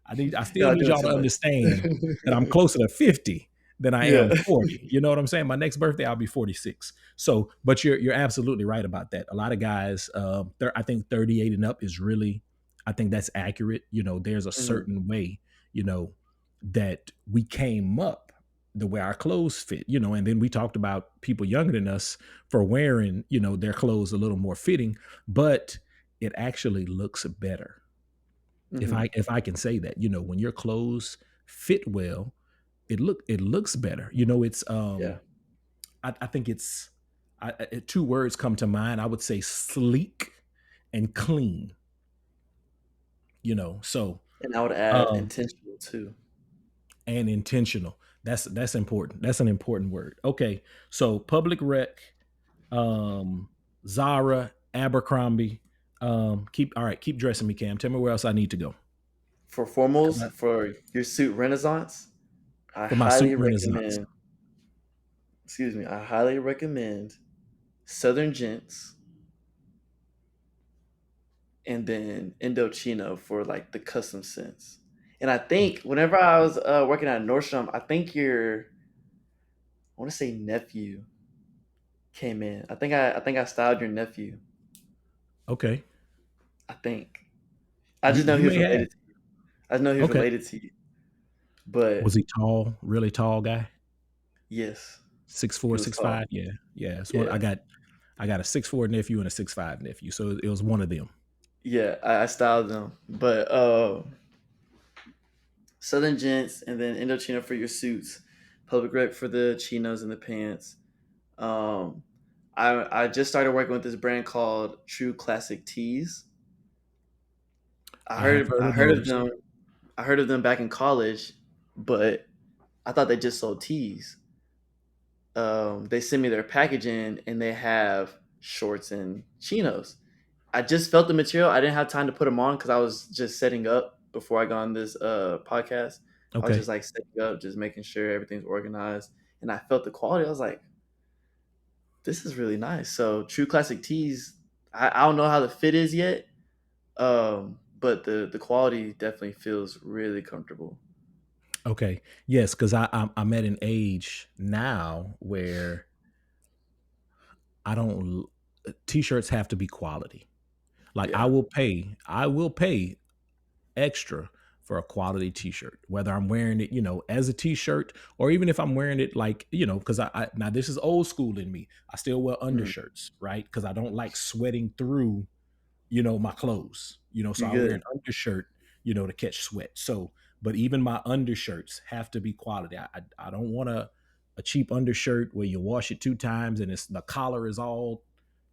I still y'all need doing y'all too to much. understand that I'm closer to 50 than I Yeah. am 40. You know what I'm saying? My next birthday, I'll be 46. So, but you're absolutely right about that. A lot of guys, I think 38 and up is really, I think that's accurate. There's a Mhm, certain way, you know, that we came up, the way our clothes fit, and then we talked about people younger than us for wearing, their clothes a little more fitting, but it actually looks better. If mhm. I can say that, when your clothes fit well, it looks better. It's Yeah, I think it's, two words come to mind. I would say sleek and clean. So and I would add um intentional too. and intentional. That's important. That's an important word. Okay, so Public Rec, um, Zara, Abercrombie. Keep all right. Keep dressing me, Cam. Tell me where else I need to go. For 'Cause formals, for your suit renaissance, I for my suit highly renaissance. recommend, I highly recommend Southern Gents and then Indochino for like the custom sense. And I think whenever I was working at Nordstrom, I think I want to say nephew came in. I think I styled your nephew. Okay, I think. I you just know you he was may have. related to you. I just know he was Okay, related to you. But was he tall? Really tall guy? yes, Six he four, was six tall. five. Yeah, yeah. It's one. Yeah. I got a 6'4" nephew and a 6'5" nephew. So it was one of them. Yeah, I styled them. But Southern Gents and then Indochino for your suits, Public Rec for the chinos and the pants. Um, I just started working with this brand called True Classic Tees. I have heard I of heard of those. them. I heard of them back in college, but I thought they just sold tees. They sent me their packaging and they have shorts and chinos. I just felt the material. I didn't have time to put them on because I was just setting up before I got on this podcast. I was Okay, just like setting up, just making sure everything's organized, and I felt the quality. I was like, "This is really nice." So, True Classic Tees. I don't know how the fit is yet, but the quality definitely feels really comfortable. okay, yes, because I'm at an age now where I don't. T-shirts have to be quality. Like, Yeah. I will pay extra for a quality t-shirt, whether I'm wearing it, as a t-shirt, or even if I'm wearing it, like, because now this is old school in me. I still wear Mm, undershirts, right? Because I don't like sweating through, my clothes, so you're I wear good. an undershirt, to catch sweat. So, but even my undershirts have to be quality. I don't want a cheap undershirt where you wash it 2 times and the collar is all,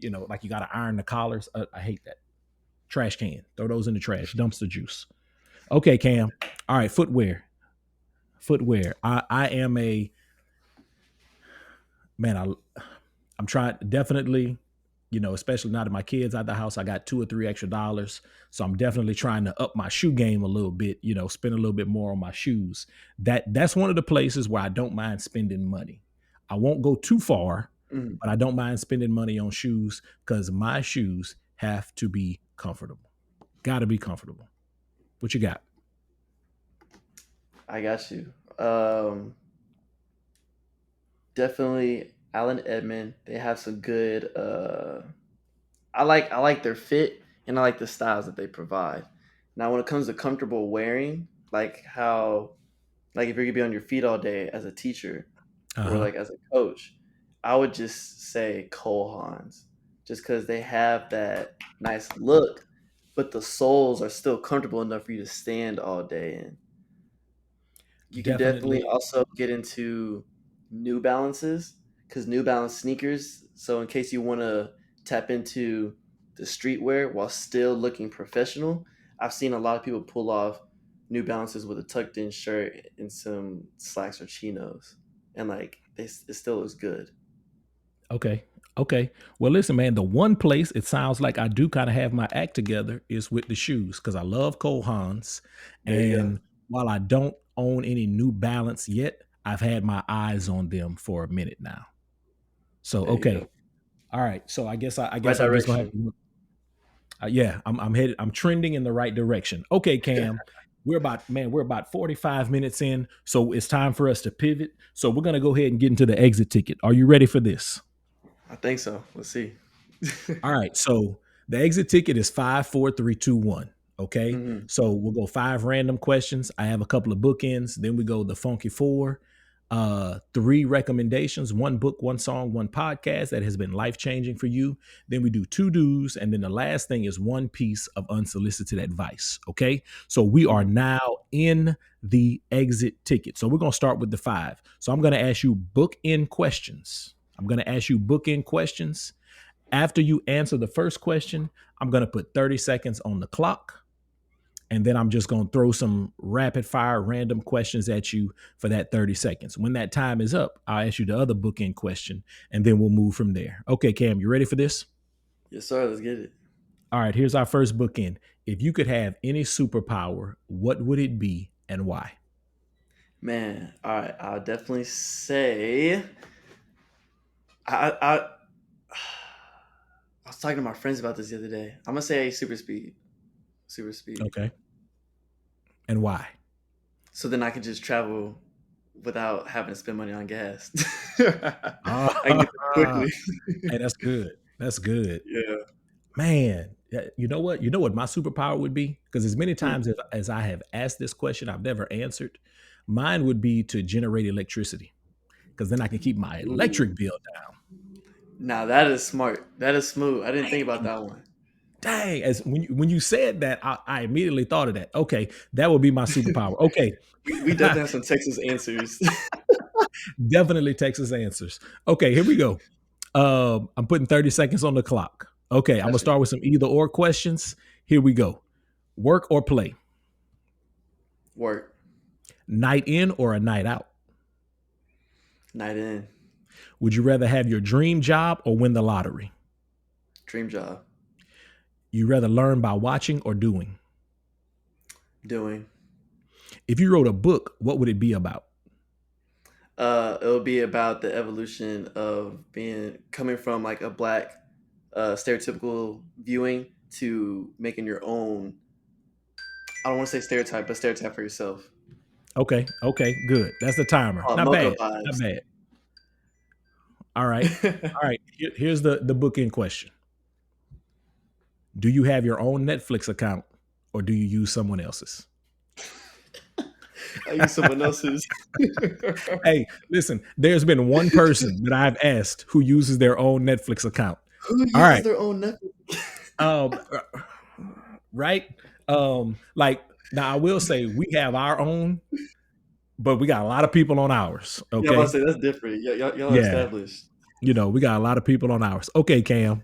like you got to iron the collars. I hate that. Trash can. Throw those in the trash. Dumpster juice. Okay, Cam. All right, footwear. Footwear. I am a man. I'm trying, definitely. especially now that my kids out the house, I got $2 or $3 extra. So I'm definitely trying to up my shoe game a little bit, spend a little bit more on my shoes. That's one of the places where I don't mind spending money. I won't go too far, Mhm. but I don't mind spending money on shoes because my shoes have to be comfortable. Gotta be comfortable. What you got? I got you. Definitely Allen Edmond. They have some good. I like their fit and I like the styles that they provide. Now, when it comes to comfortable wearing, like how like if you're gonna be on your feet all day as a teacher or Uh-huh. like as a coach, I would just say Cole Haans, just because they have that nice look, but the soles are still comfortable enough for you to stand all day in. You can definitely Definitely. also get into New Balances because New Balance sneakers. So in case you want to tap into the streetwear while still looking professional, I've seen a lot of people pull off New Balances with a tucked in shirt and some slacks or chinos, and like it still looks good. Okay. Okay. Well, listen, man, the one place it sounds like I do kind of have my act together is with the shoes because I love Cole Haans. There you go. And while I don't own any New Balance yet, I've had my eyes on them for a minute now. So, There you okay. go. All right. So I Right guess I'm just gonna have direction. to yeah, I'm headed, I'm trending in the right direction. Okay, Cam. We're about 45 minutes in. So it's time for us to pivot. So we're gonna go ahead and get into the exit ticket. Are you ready for this? I think so. Let's see. All right. So the exit ticket is 5, 4, 3, 2, 1. Okay. Hmm. So we'll go five random questions. I have a couple of bookends. Then we go the funky four, three recommendations, one book, one song, one podcast that has been life changing for you. Then we do two do's. And then the last thing is one piece of unsolicited advice. Okay. So we are Hmm. now in the exit ticket. So we're going to start with the five. So I'm going to ask you bookend questions. I'm going to ask you bookend questions. After you answer the first question, I'm going to put 30 seconds on the clock. And then I'm just going to throw some rapid fire random questions at you for that 30 seconds. When that time is up, I'll ask you the other bookend question and then we'll move from there. Okay, Cam, you ready for this? Yes, sir. Let's get it. All right, here's our first bookend. If you could have any superpower, what would it be and why? Man, all right. I'll definitely say I I was talking to my friends about this the other day. I'm gonna say super speed, super speed. Okay. And why? So then I can just travel without having to spend money on gas. Ah, I can get there quickly. hey, that's good. That's good. Yeah. Man, you know what? You know what my superpower would be? Because as many Hmm. times as I have asked this question, I've never answered. Mine would be to generate electricity, because then I can keep my Ooh. electric bill down. Now that is smart. That is smooth. I didn't think about Dang, that one. dang. As when you said that, I immediately thought of that. Okay, that would be my superpower. Okay, We definitely have some Texas answers. definitely Texas answers. Okay, here we go. I'm putting 30 seconds on the clock. Okay, I'm gonna Gotcha. start with some either or questions. Here we go. Work or play? Work. Night in or a night out? Night in. Would you rather have your dream job or win the lottery? Dream job. You rather learn by watching or doing? Doing. If you wrote a book, what would it be about? It'll be about the evolution of being coming from like a black stereotypical viewing to making your own. I don't want to say stereotype, but stereotype for yourself. Okay, okay, good. That's the timer. Not Mocha bad. Not vibes. bad. All right. All right. Here's the bookend question. Do you have your own Netflix account or do you use someone else's? I use someone else's. Hey, listen, there's been one person that I've asked who uses their own Netflix account. Who All uses right. their own Netflix? Um, right? Like now I will say we have our own, but we got a lot of people on ours. Yeah, I'm about to Okay. say that's different. Y'all are Yeah. established. We got a lot of people on ours. Okay, Cam.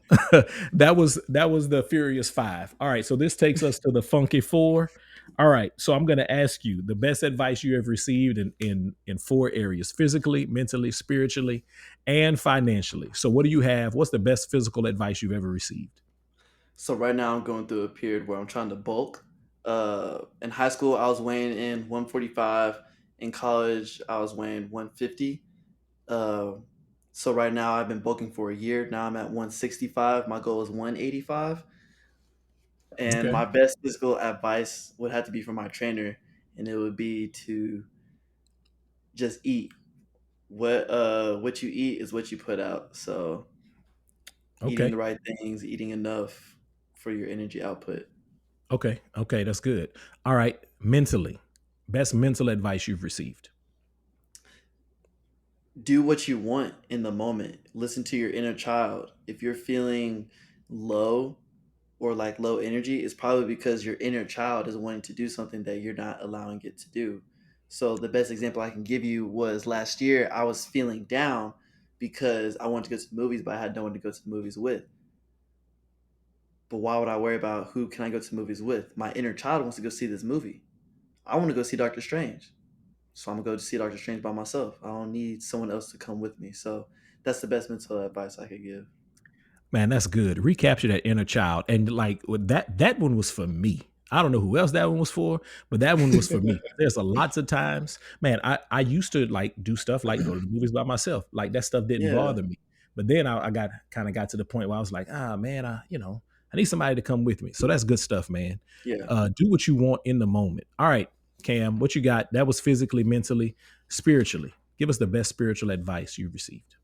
that was the Furious Five. All right. So this takes us to the Funky Four. All right. So I'm going to ask you the best advice you have received in four areas: physically, mentally, spiritually, and financially. So what do you have? What's the best physical advice you've ever received? So right now I'm going through a period where I'm trying to bulk. In high school, I was weighing in 145. In college, I was weighing 150. Uh, so right now I've been bulking for a year. Now I'm at 165. My goal is 185. And Okay. my best physical advice would have to be from my trainer, and it would be to just eat. What you eat is what you put out. So eating the Okay. right things, eating enough for your energy output. Okay. Okay. That's good. All right. Mentally, best mental advice you've received. Do what you want in the moment. Listen to your inner child. If you're feeling low or like low energy, it's probably because your inner child is wanting to do something that you're not allowing it to do. So the best example I can give you was last year I was feeling down because I wanted to go to the movies, but I had no one to go to the movies with. But why would I worry about who can I go to the movies with? My inner child wants to go see this movie. I want to go see Doctor Strange. So I'm gonna go to see Doctor Strange by myself. I don't need someone else to come with me. So that's the best mental advice I could give. Man, that's good. Recapture that inner child. And like that one was for me. I don't know who else that one was for, but that one was for me. There's a lots of times, man, I used to like do stuff like go to the movies by myself. Like that stuff didn't Yeah, bother me. But then I got kind of got to the point where I was like, man, I need somebody to come with me. So that's good stuff, man. yeah. Do what you want in the moment. All right, Cam, what you got? That was physically, mentally, spiritually. Give us the best spiritual advice you received.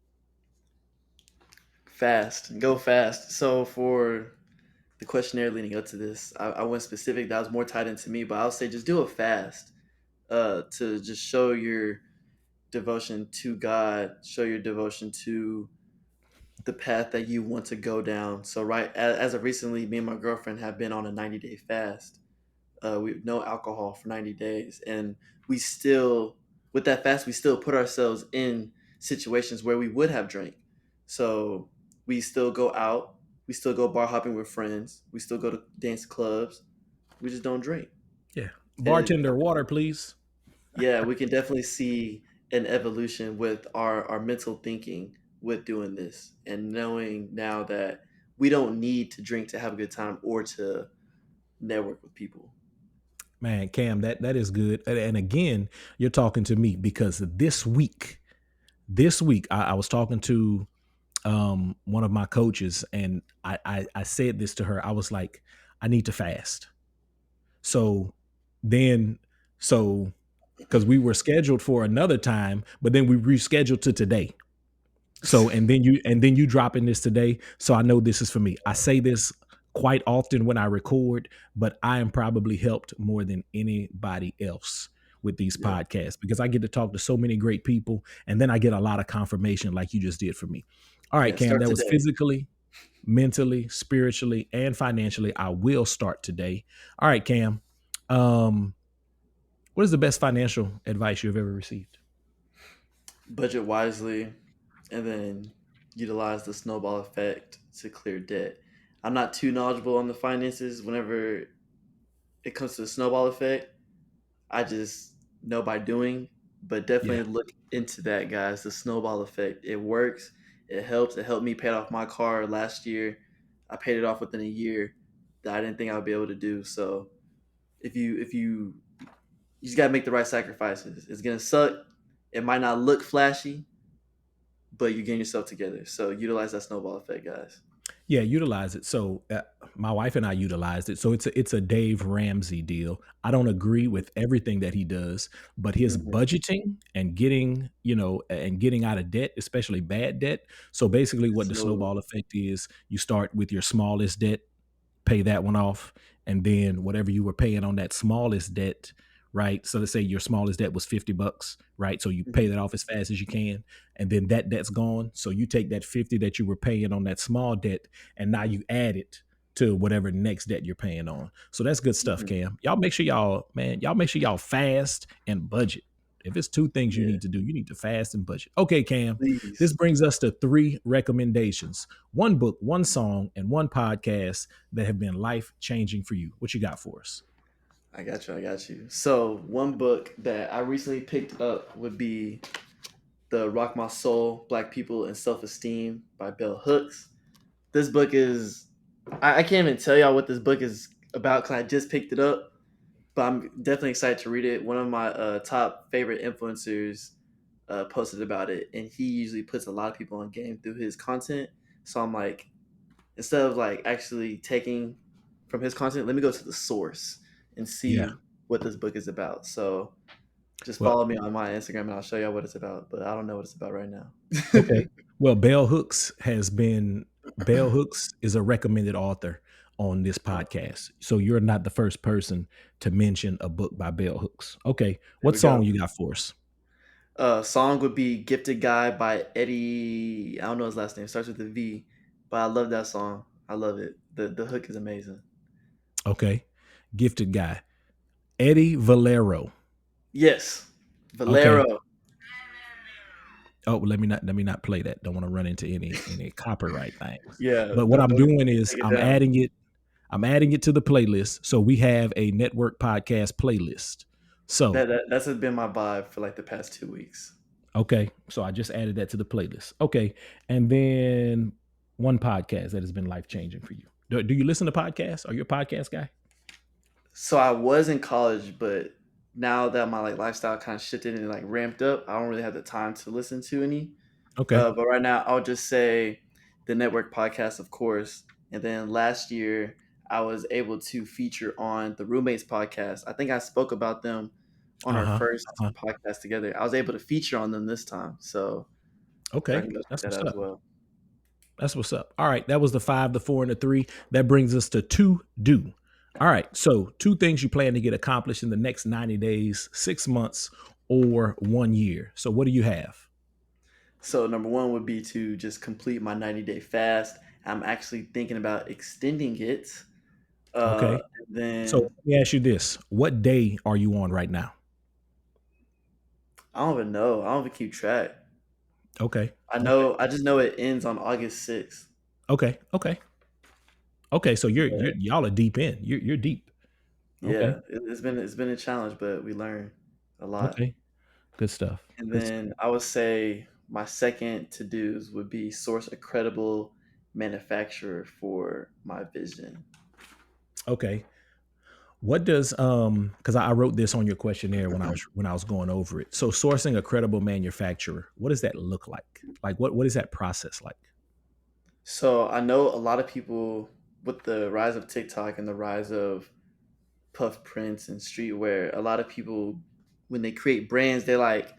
Fast, go fast. So for the questionnaire leading up to this, I went specific. That was more tied into me, but I'll say just do it fast. To just show your devotion to God, show your devotion to the path that you want to go down. So right as of recently, me and my girlfriend have been on a 90-day fast. We no alcohol for 90 days, and we still with that fast we still put ourselves in situations where we would have drank. So we still go out, we still go bar hopping with friends, we still go to dance clubs, we just don't drink. Yeah. And Bartender, water, please. yeah, we can definitely see an evolution with our mental thinking with doing this and knowing now that we don't need to drink to have a good time or to network with people. Man, Cam, that is good. And again, you're talking to me because this week, I was talking to one of my coaches, and I said this to her. I was like, I need to fast. So then, so because we were scheduled for another time, but then we rescheduled to today. So and then you dropping this today. So I know this is for me. I say this quite often when I record, but I am probably helped more than anybody else with these Yeah. podcasts because I get to talk to so many great people and then I get a lot of confirmation like you just did for me. All right, Yeah, Cam, start that was today. physically, mentally, spiritually, and financially. I will start today. All right, Cam. Um, what is the best financial advice you've ever received? Budget wisely, and then utilize the snowball effect to clear debt. I'm not too knowledgeable on the finances whenever it comes to the snowball effect. I just know by doing, but Yeah. definitely look into that, guys. The snowball effect. It works. It helps. It helped me pay off my car last year. I paid it off within a year that I didn't think I would be able to do. So if you just gotta make the right sacrifices. It's gonna suck. It might not look flashy, but you're getting yourself together. So utilize that snowball effect, guys. Yeah, utilize it. So my wife and I utilized it. So it's a Dave Ramsey deal. I don't agree with everything that he does, but his Hmm. budgeting and getting out of debt, especially bad debt. So basically, what the So snowball effect is, you start with your smallest debt, pay that one off, and then whatever you were paying on that smallest debt, right? So let's say your smallest debt was $50, right? So you pay mhm, that off as fast as you can, and then that debt's gone. So you take that 50 that you were paying on that small debt, and now you add it to whatever next debt you're paying on. So that's good stuff, mhm. Cam. Y'all make sure y'all fast and budget. If it's two things you Yeah, need to do, you need to fast and budget. Okay, Cam, this please. brings us to three recommendations: one book, one song, and one podcast that have been life changing for you. What you got for us? I got you. I got you. So one book that I recently picked up would be the Rock My Soul: Black People and Self Esteem by Bell Hooks. This book is I can't even tell y'all what this book is about because I just picked it up, but I'm definitely excited to read it. One of my top favorite influencers posted about it, and he usually puts a lot of people on game through his content. So I'm like, instead of like actually taking from his content, let me go to the source and Yeah. see what this book is about. So just Well, follow me on my Instagram and I'll show y'all what it's about. But I don't know what it's about right now. okay. Well, Bell Hooks is a recommended author on this podcast. So you're not the first person to mention a book by Bell Hooks. Okay. There What we song go. you got for us? Song would be "Gifted Guy" by Eddie. I don't know his last name. Starts with a V, but I love that song. I love it. The hook is amazing. Okay. Gifted Guy. Eddie Valero. Yes, Okay. Valero. Oh, let me not play that. Don't want to run into any copyright things. Yeah, But what don't I'm don't doing is take it down. I'm adding it to the playlist. So we have a network podcast playlist. So, That's been my vibe for like the past 2 weeks. okay. So I just added that to the playlist. Okay. And then one podcast that has been life changing for you. Do you listen to podcasts? Are you a podcast guy? So I was in college, but now that my like lifestyle kind of shifted and like ramped up, I don't really have the time to listen to any. Okay. But right now, I'll just say the network podcast, of course. And then last year, I was able to feature on the Roommates podcast. I think I spoke about them on Uh our huh. first Uh-huh. podcast together. I was able to feature on them this time, so y'all Okay. can go check That's that what's out as up. well. That's what's up. All right. That was the 5, the 4, and the 3. That brings us to 2 do. All right. So, 2 things you plan to get accomplished in the next 90 days, 6 months, or 1 year. So, what do you have? So number one would be to just complete my 90-day fast. I'm actually thinking about extending it. Okay. And So, then let me ask you this. What day are you on right now? I don't even know. I don't even keep track. Okay. I Okay. know. I just know it ends on August 6th. Okay. Okay. Okay. So, Yeah, y'all are deep in. You're deep. Okay. yeah. It's been a challenge, but we learn a lot. Okay. Good stuff. And Good stuff. then I would say my second to dos would be source a credible manufacturer for my vision. Okay. What does because I wrote this on your questionnaire when I was going over it. So sourcing a credible manufacturer, what does that look like? Like what is that process like? So I know a lot of people with the rise of TikTok and the rise of puff prints and streetwear, a lot of people when they create brands, they like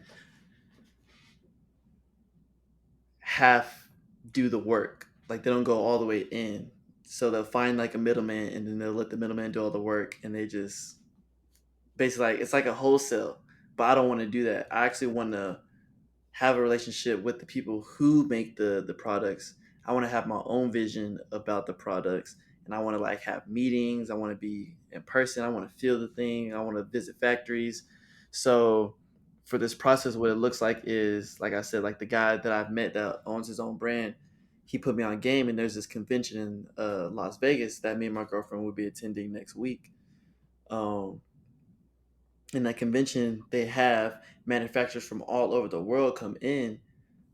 half do the work. Like they don't go all the way in. So they'll find like a middleman and then they'll let the middleman do all the work and they just basically like it's like a wholesale. But I don't want to do that. I actually want to have a relationship with the people who make the products. I want to have my own vision about the products and I want to like have meetings. I want to be in person. I want to feel the thing. I want to visit factories. So for this process, what it looks like is like I said, like the guy that I've met that owns his own brand, he put me on game and there's this convention in Las Vegas that me and my girlfriend will be attending next week. Um, in that convention, they have manufacturers from all over the world come in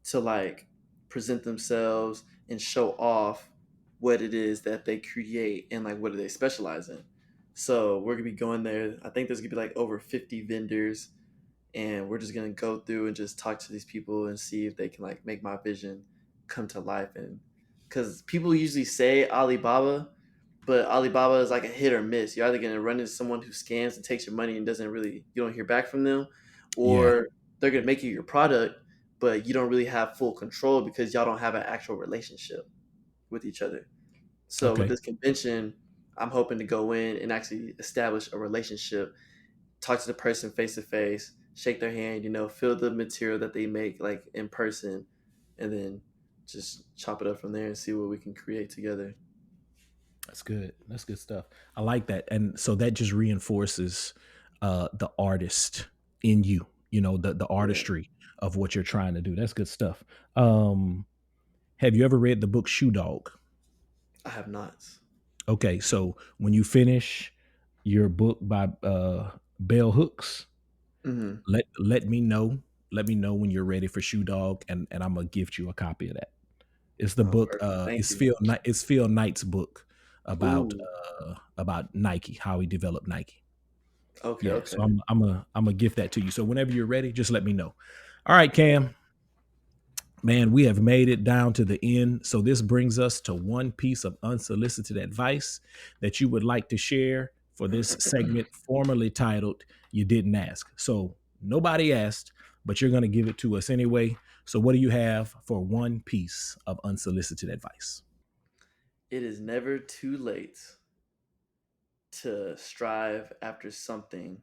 to like present themselves and show off what it is that they create and like what do they specialize in. So we're gonna be going there. I think there's gonna be like over 50 vendors, and we're just gonna go through and just talk to these people and see if they can like make my vision come to life. And because people usually say Alibaba, but Alibaba is like a hit or miss. You're either gonna run into someone who scams and takes your money and doesn't really you don't hear back from them, Yeah. or they're gonna make you your product, but you don't really have full control because y'all don't have an actual relationship with each other. So with Okay. this convention, I'm hoping to go in and actually establish a relationship, talk to the person face to face, shake their hand, feel the material that they make like in person, and then just chop it up from there and see what we can create together. That's good. That's good stuff. I like that. And so that just reinforces the artist in you, the Yeah, artistry of what you're trying to do. That's good stuff. Um have you ever read the book Shoe Dog? I have not. Okay, so when you finish, your book by Bell Hooks. Mhm. Let me know. Let me know when you're ready for Shoe Dog, and I'm gonna gift you a copy of that. It's the Oh, book. perfect. Thank It's you. Phil Knight's book Ooh. about Nike, how he developed Nike. Okay, Yeah, so okay. I'm a gift that to you. So whenever you're ready, just let me know. All right, Cam. Man, we have made it down to the end. So this brings us to one piece of unsolicited advice that you would like to share for this segment formerly titled You Didn't Ask. So nobody asked, but you're going to give it to us anyway. So what do you have for one piece of unsolicited advice? It is never too late to strive after something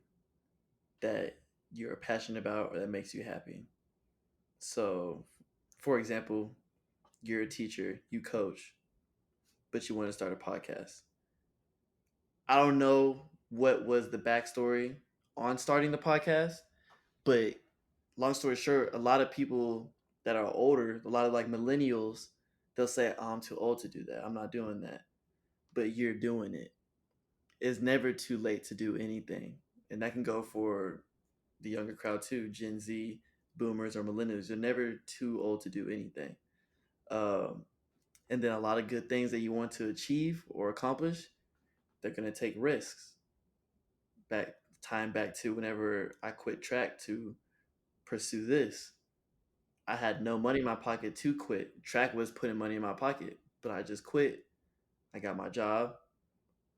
that you're passionate about or that makes you happy. So, for example, you're a teacher, you coach, but you want to start a podcast. I don't know what was the backstory on starting the podcast, but long story short, a lot of people that are older, a lot of like millennials, they'll say, oh, I'm too old to do that. I'm not doing that. But you're doing it. It's never too late to do anything. And that can go for the younger crowd too, Gen Z, boomers, or millennials. You're never too old to do anything. Um, and then a lot of good things that you want to achieve or accomplish, they're going to take risks. Back to whenever I quit track to pursue this. I had no money in my pocket to quit. Track was putting money in my pocket, but I just quit. I got my job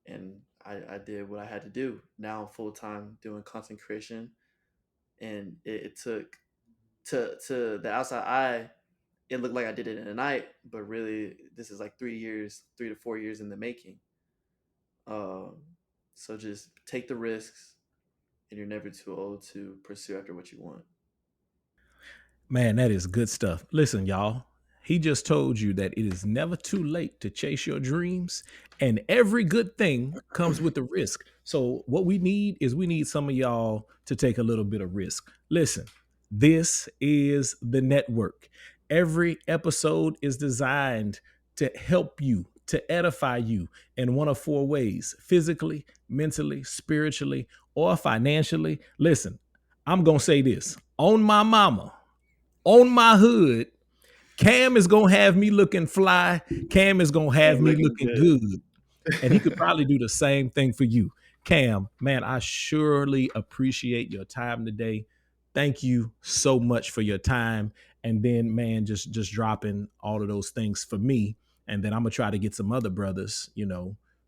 and I did what I had to do. Now I'm full time doing content creation, and it took to the outside eye, it looked like I did it in a night, but really this is like 3 years, 3 to 4 years in the making. Um, so just take the risks, and you're never too old to pursue after what you want. Man, that is good stuff. Listen, y'all, he just told you that it is never too late to chase your dreams, and every good thing comes with a risk. So, what we need is we need some of y'all to take a little bit of risk. Listen, this is the network. Every episode is designed to help you, to edify you in one of four ways: physically, mentally, spiritually, or financially. Listen, I'm going to say this on my mama, on my hood, Cam is gonna have me looking fly. Cam is gonna have And me looking looking good. And he could good. probably do the same thing for you. Cam, man, I surely appreciate your time today. Thank you so much for your time. And then, man, just dropping all of those things for me. And then I'm gonna try to get some other brothers,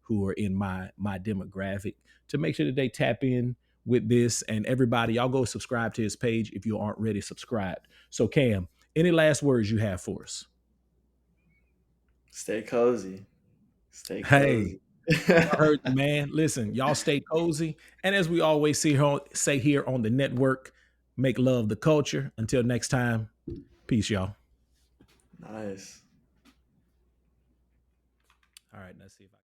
who are in my demographic to make sure that they tap in with this. And everybody, y'all go subscribe to his page if you aren't already subscribed. So, Cam, any last words you have for us? Stay cozy. Stay Hey, cozy. I heard you, man. Listen, y'all stay cozy. And as we always say here on the network, make love the culture. Until next time, peace, y'all. Nice. All right, let's see if I